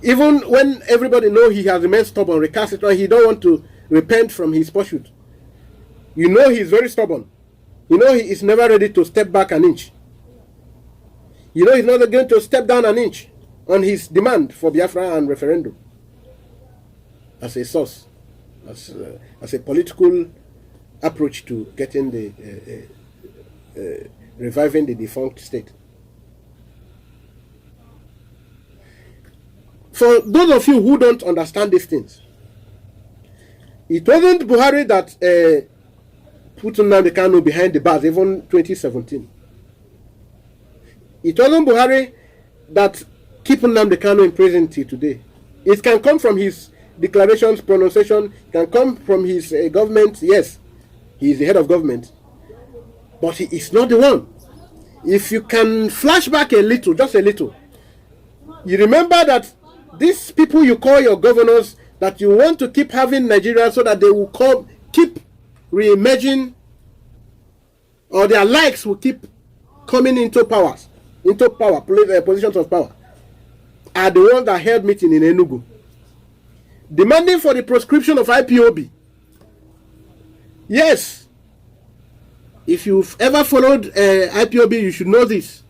Even when everybody knows he has remained stubborn, recalcitrant, he don't want to repent from his pursuit. You know he is very stubborn. You know he is never ready to step back an inch. You know he's not going to step down an inch on his demand for Biafra and referendum as a source, as a political approach to getting the reviving the defunct state. For those of you who don't understand these things, it wasn't Buhari that put Nnamdi Kanu behind the bars, even 2017. It wasn't Buhari that keep Nnamdi Kanu in prison till today. It can come from his declarations, pronunciation, can come from his government. Yes, he is the head of government, but he is not the one. If you can flash back a little, just a little, you remember that these people you call your governors, that you want to keep having Nigeria so that they will keep re-emerging, or their likes will keep coming into power, positions of power, are the ones that held meeting in Enugu, demanding for the proscription of IPOB. Yes, if you've ever followed IPOB, you should know this.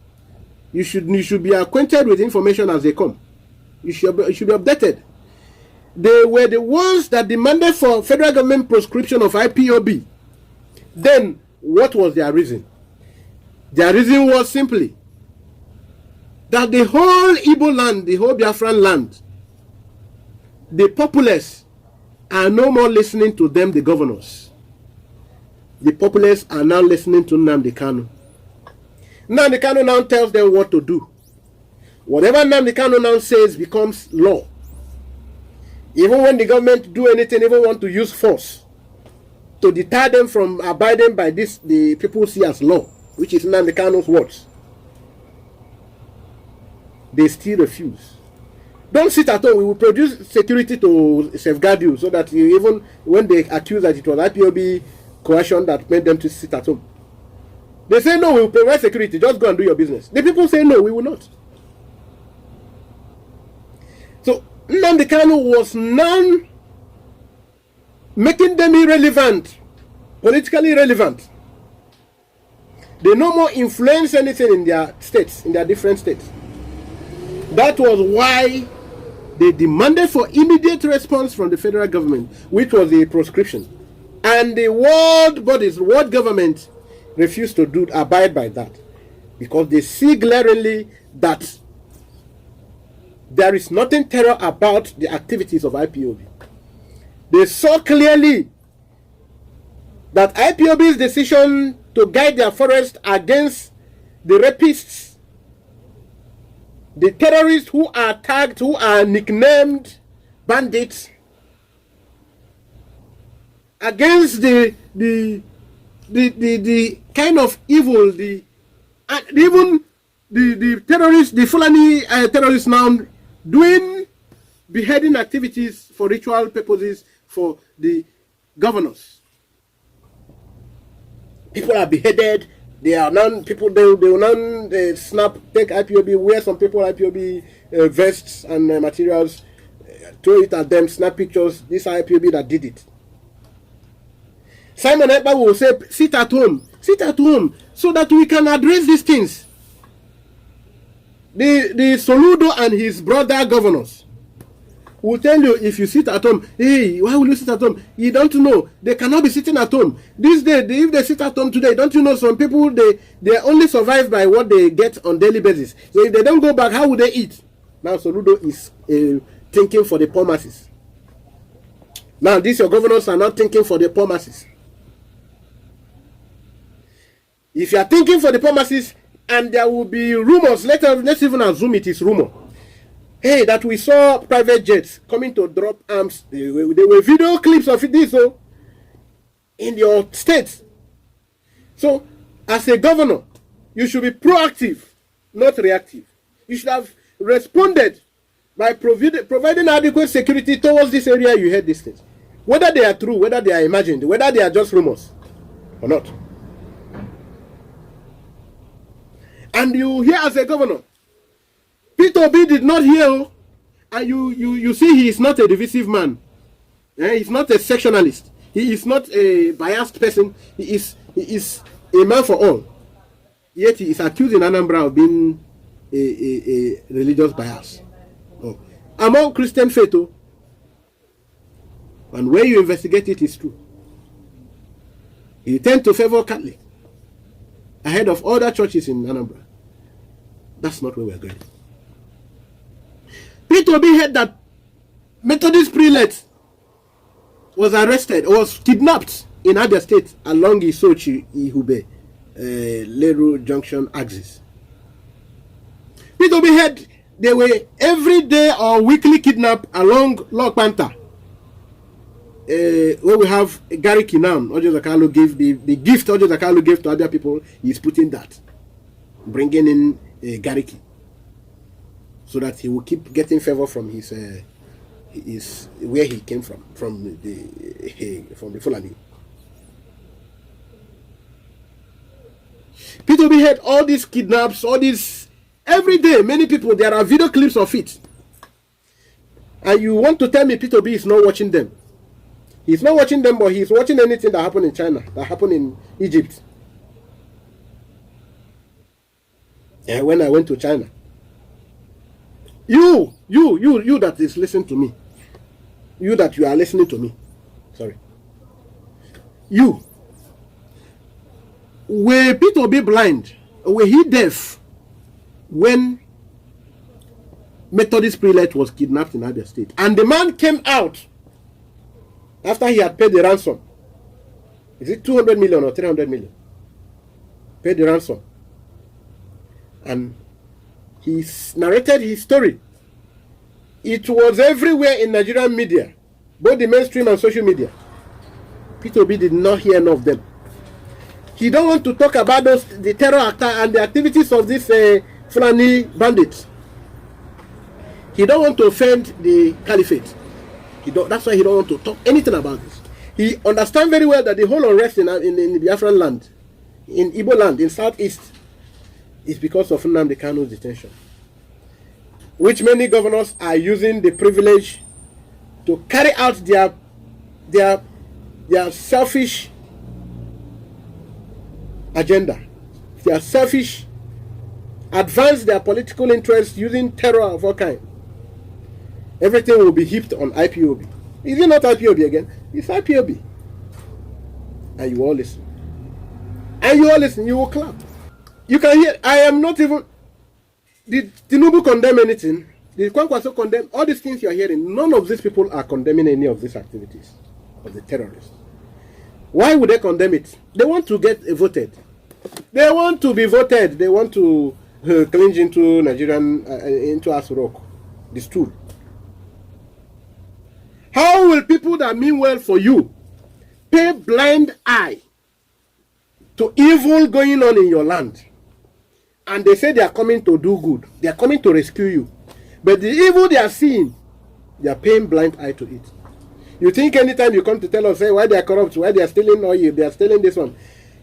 You should be acquainted with information as they come. You should be updated. They were the ones that demanded for federal government proscription of IPOB. Then, what was their reason? Their reason was simply that the whole Igbo land, the whole Biafran land, the populace are no more listening to them, the governors. The populace are now listening to Nnamdi Kanu. Nnamdi Kanu now tells them what to do. Whatever Nnamdi Kanu now says becomes law. Even when the government do anything, even want to use force to deter them from abiding by this, the people see as law, which is Nnamdi Kanu's words, they still refuse. Don't sit at home. We will produce security to safeguard you, so that you, even when they accuse that it was IPOB coercion that made them to sit at home, they say no, we will provide security, just go and do your business. The people say no, we will not. So Nnamdi Kanu was now making them irrelevant, politically irrelevant. They no more influence anything in their states, in their different states. That was why they demanded for immediate response from the federal government, which was the proscription. And the world bodies, world government, refused to abide by that, because they see glaringly that there is nothing terror about the activities of IPOB. They saw clearly that IPOB's decision to guide their forest against the rapists, the terrorists who are tagged, who are nicknamed bandits, against the kind of evil, even the terrorists, the Fulani terrorists now doing beheading activities for ritual purposes for the governors. People are beheaded. They are now people. They will now take IPOB, wear some people IPOB vests and materials, throw it at them, snap pictures. This IPOB that did it. Simon Ekpa will say, sit at home, so that we can address these things. The Soludo and his brother governors will tell you, if you sit at home, hey, why will you sit at home? You don't know. They cannot be sitting at home. This day, if they sit at home today, don't you know some people, they only survive by what they get on daily basis. So if they don't go back, how would they eat? Now Soludo is thinking for the poor masses. Now these your governors are not thinking for the poor masses. If you are thinking for the poor masses, and there will be rumors, let's even assume it is rumor. Hey, that we saw private jets coming to drop arms. There were video clips of this in your state. So, as a governor, you should be proactive, not reactive. You should have responded by providing adequate security towards this area you heard these things. Whether they are true, whether they are imagined, whether they are just rumors or not. And you hear as a governor, Peter Obi did not hear, and you see he is not a divisive man. He's not a sectionalist. He is not a biased person. He is a man for all. Yet he is accusing Anambra of being a religious bias. Oh. Among Christian faith, and where you investigate it is true. He tend to favor Catholic ahead of other churches in Anambra. That's not where we're going. Peter Obi heard that Methodist prelate was arrested, was kidnapped in Abia State along Isochi Ihube Leru Junction axis. Peter Obi heard they were every day or weekly kidnapped along Log Panther, where we have Gary Kinam. Ojo Zakalo gave the gift Ojo Zakalo gave to other people. He's putting that, bringing in Gariki, so that he will keep getting favor from his where he came from the Fulani. Peter Obi had all these kidnaps, all these every day. Many people, there are video clips of it, and you want to tell me Peter Obi is not watching them? He's not watching them, but he's watching anything that happened in China, that happened in Egypt. And when I went to China, you that is listening to me, you that you are listening to me, sorry, you, were Peter Obi blind, or were he deaf when Methodist prelate was kidnapped in Abia State, and the man came out after he had paid the ransom? Is it 200 million or 300 million? Paid the ransom. And he narrated his story. It was everywhere in Nigerian media, both the mainstream and social media. Peter Obi did not hear enough of them. He don't want to talk about the terror attack and the activities of these Fulani bandits. He don't want to offend the caliphate. That's why he don't want to talk anything about this. He understands very well that the whole unrest in the Biafran land, in Igbo land, in southeast, is because of Nnamdi Kanu's detention, which many governors are using the privilege to carry out their selfish agenda, their selfish, advance their political interests using terror of all kinds. Everything will be heaped on IPOB. Is it not IPOB again? It's IPOB. And you all listen. And you all listen, you will clap. You can hear, I am not even, did Tinubu condemn anything? Did Kwankwaso condemn? All these things you are hearing, none of these people are condemning any of these activities of the terrorists. Why would they condemn it? They want to get voted. They want to be voted. They want to clinch into Nigerian, into Asurok, the stool. How will people that mean well for you pay blind eye to evil going on in your land? And they say they are coming to do good. They are coming to rescue you. But the evil they are seeing, they are paying blind eye to it. You think anytime you come to tell us, say, why they are corrupt, why they are stealing oil, they are stealing this one.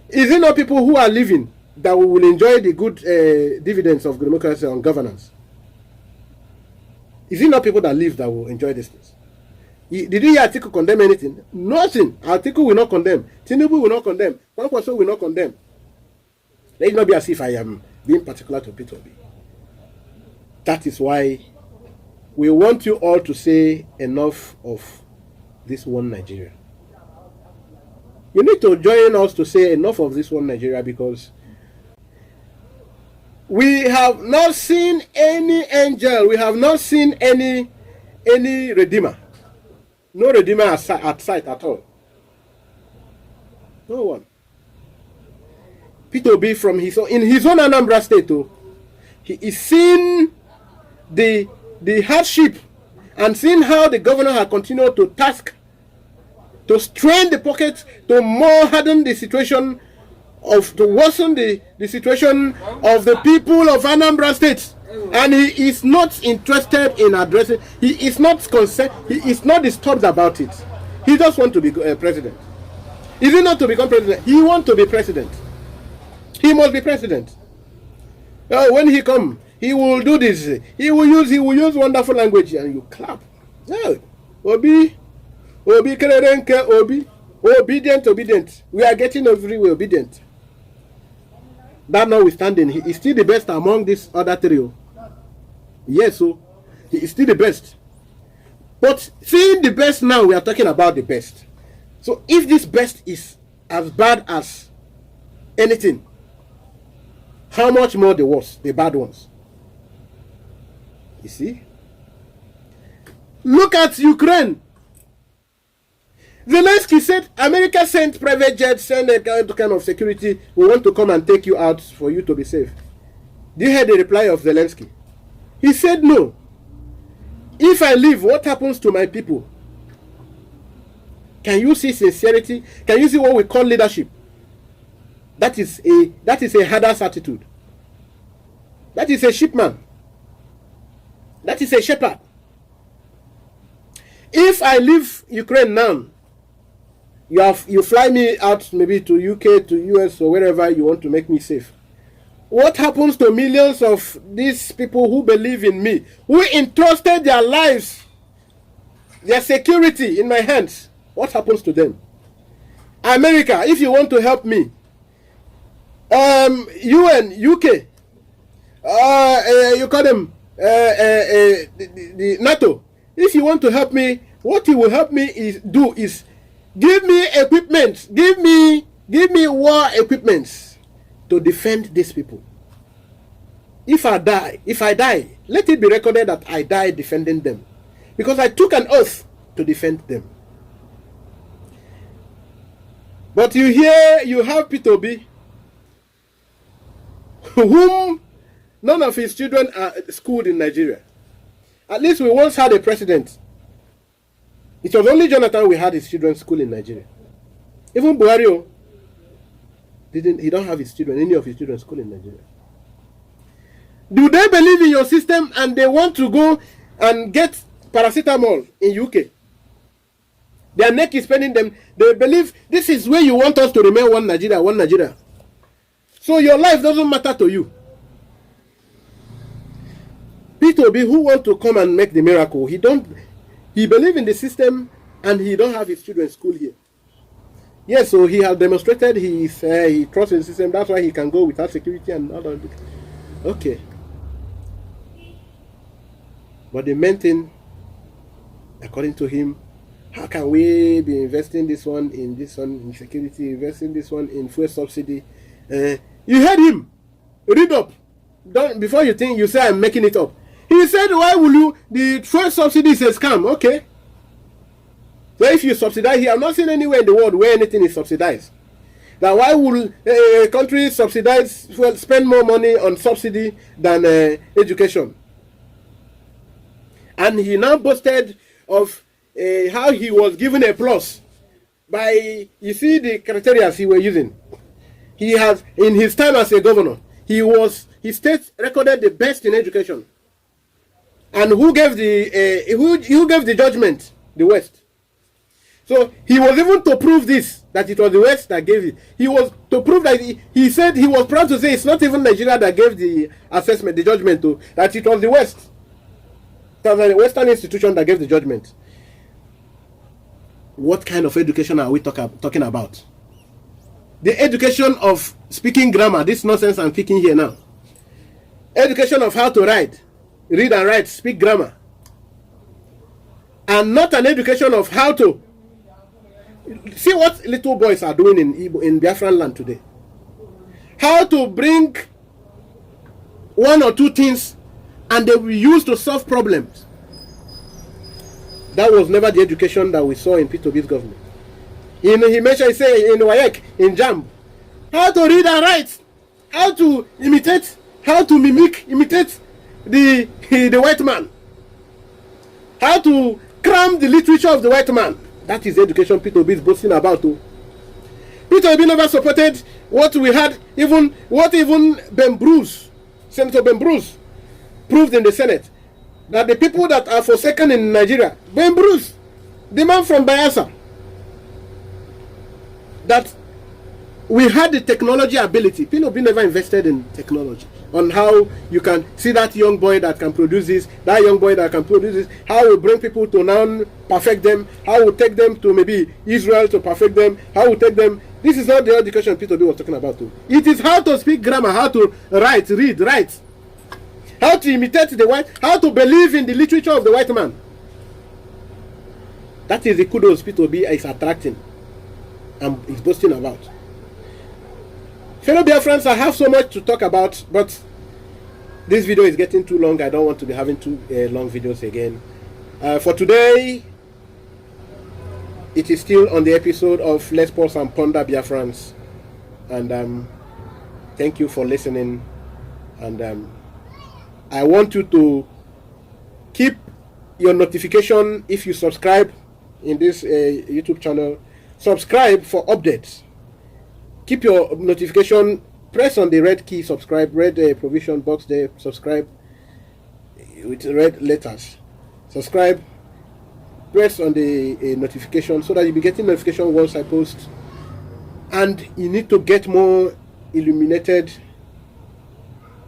Is it not people who are living that will enjoy the good dividends of democracy and governance? Is it not people that live that will enjoy this things? Did you hear Atiku condemn anything? Nothing. Atiku will not condemn. Tinubu will not condemn. Kwankwaso will not condemn. Let it not be as if I am being particular to Peter Obi. That is why we want you all to say enough of this one Nigeria. You need to join us to say enough of this one Nigeria, because we have not seen any angel. We have not seen any redeemer. No redeemer at sight at all. No one. P2B from in his own Anambra state, he is seeing the hardship and seeing how the governor had continued to task, to strain the pockets, to more harden the situation, to worsen the situation of the people of Anambra State. And he is not interested in addressing, he is not concerned, he is not disturbed about it. He just wants to be president. Is he not to become president? He wants to be president. He must be president. When he come, he will do this. He will use wonderful language, and you clap. Yeah. Obi, Kerenke, Obi, obedient. We are getting everywhere obedient. That notwithstanding, he is still the best among this other trio. Yes, so he is still the best. But seeing the best now, we are talking about the best. So if this best is as bad as anything, how much more the worst, the bad ones? You see? Look at Ukraine. Zelensky said America sent private jets, sent a kind of security. We want to come and take you out for you to be safe. Do you hear the reply of Zelensky? He said no. If I leave, what happens to my people? Can you see sincerity? Can you see what we call leadership? That is a hadass attitude. That is a shipman. That is a shepherd. If I leave Ukraine now, you fly me out maybe to UK, to US, or wherever you want to make me safe. What happens to millions of these people who believe in me, who entrusted their lives, their security in my hands? What happens to them? America, if you want to help me, UN, UK, you call them the NATO. If you want to help me, what you will help me is give me equipment, give me war equipment to defend these people. If I die, let it be recorded that I died defending them, because I took an oath to defend them. But you have P2B, whom none of his children are schooled in Nigeria. At least we once had a president. It was only Jonathan we had his children schooled in Nigeria. Even Buhari he don't have his children, any of his children schooled in Nigeria. Do they believe in your system and they want to go and get paracetamol in UK? Their neck is paining them. They believe this is where you want us to remain one Nigeria, one Nigeria. So your life doesn't matter to you. P2B, who want to come and make the miracle, he believe in the system and he don't have his children school here. Yes, so he has demonstrated he trusts in the system. That's why he can go without security and all that. Okay. But the main thing, according to him, how can we be investing this one in security, investing this one in fuel subsidy? You heard him. Read up. Before you think, you say I'm making it up. He said, why will you, the fuel subsidy is a scam. Okay. So if you subsidize here, I'm not seeing anywhere in the world where anything is subsidized. Now why will a country spend more money on subsidy than education? And he now boasted of how he was given a plus by, you see the criteria he were using. He has, in his time as a governor, his state recorded the best in education. And who gave the judgment? The West. So he was even to prove this, that it was the West that gave it. He was to prove that he said he was proud to say it's not even Nigeria that gave the assessment, the judgment to, that it was the West. It was a Western institution that gave the judgment. What kind of education are we talking about? The education of speaking grammar, this nonsense I'm speaking here now. Education of how to ride. read and write, speak grammar, and not an education of how to. See what little boys are doing in Biafran land today. How to bring one or two things and they will use to solve problems. That was never the education that we saw in P2B's government. He mentioned, he said in WAEC, in JAM, how to read and write, how to imitate, how to imitate the white man, how to cram the literature of the white man. That is the education P2B is boasting about. P2B never supported what we had, even Ben Bruce, Senator Ben Bruce, proved in the Senate, that the people that are forsaken in Nigeria, Ben Bruce, the man from Bayelsa, that we had the technology ability. P2B never invested in technology, on how you can see that young boy that can produce this, that young boy that can produce this, how we bring people to now perfect them, how we take them to maybe Israel to perfect them, how we take them. This is not the education P2B was talking about too. It is how to speak grammar, how to write, read, write, how to imitate the white, how to believe in the literature of the white man. That is the kudos P2B is attracting and is boasting about. Fellow Biafrans, I have so much to talk about, but this video is getting too long. I don't want to be having too long videos again. For today, it is still on the episode of Let's Pause and Ponder Biafrans. And thank you for listening. And I want you to keep your notification if you subscribe in this YouTube channel. Subscribe for updates. Keep your notification, press on the red key, subscribe, red provision box there, subscribe with red letters. Subscribe, press on the notification so that you'll be getting notification once I post. And you need to get more illuminated,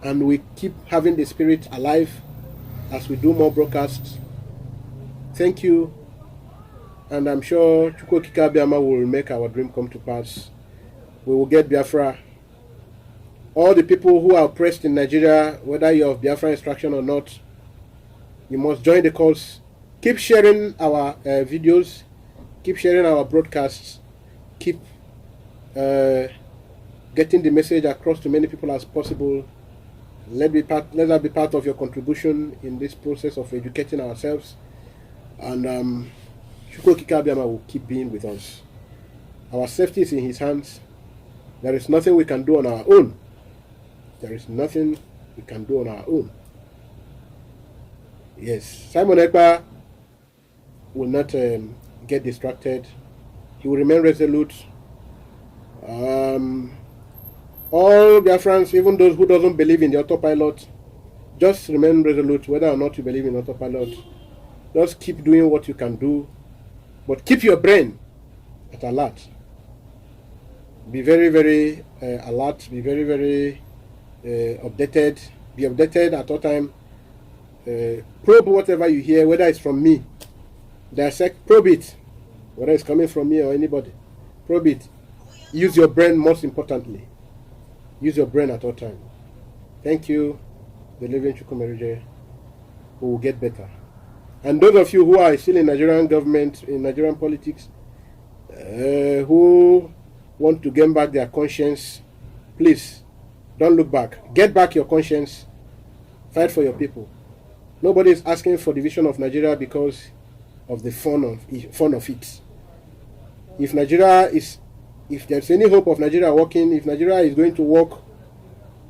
and we keep having the spirit alive as we do more broadcasts. Thank you, and I'm sure Chukwu Okike Abiama will make our dream come to pass. We will get Biafra. All the people who are oppressed in Nigeria, whether you're of Biafra instruction or not, you must join the cause. Keep sharing our videos. Keep sharing our broadcasts. Keep getting the message across to many people as possible. Let that be part of your contribution in this process of educating ourselves. And Chukwu Okike Abiama will keep being with us. Our safety is in his hands. There is nothing we can do on our own. There is nothing we can do on our own. Yes, Simon Ekpa will not get distracted. He will remain resolute. All Biafrans, even those who doesn't believe in the autopilot, just remain resolute whether or not you believe in autopilot. Just keep doing what you can do, but keep your brain at alert. Be very, very alert. Be very, very updated. Be updated at all time. Probe whatever you hear, whether it's from me. Dissect, probe it. Whether it's coming from me or anybody. Probe it. Use your brain most importantly. Use your brain at all time. Thank you. Believe in Chukwumerije. We will get better. And those of you who are still in Nigerian government, in Nigerian politics, who want to gain back their conscience, please don't look back. Get back your conscience. Fight for your people. Nobody is asking for division of Nigeria because of the fun of it. If there's any hope of Nigeria working, if Nigeria is going to work,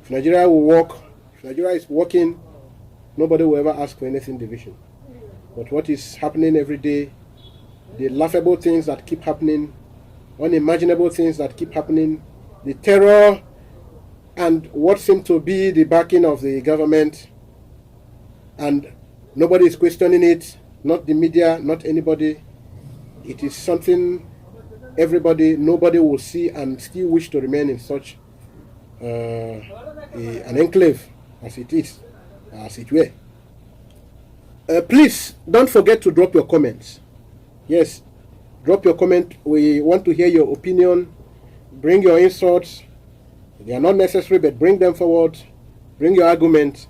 if Nigeria will work, if Nigeria is working, nobody will ever ask for anything division. But what is happening every day, the laughable things that keep happening, unimaginable things that keep happening, the terror and what seems to be the backing of the government, and nobody is questioning it, not the media, not anybody. It is something nobody will see and still wish to remain in such an enclave as it is, as it were. Please don't forget to drop your comments. Yes, drop your comment. We want to hear your opinion. Bring your insults. They are not necessary, but bring them forward. Bring your argument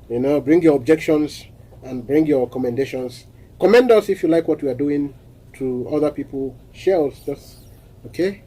You know, bring your objections and bring your commendations. Commend us if you like what we are doing to other people. Share us, just okay.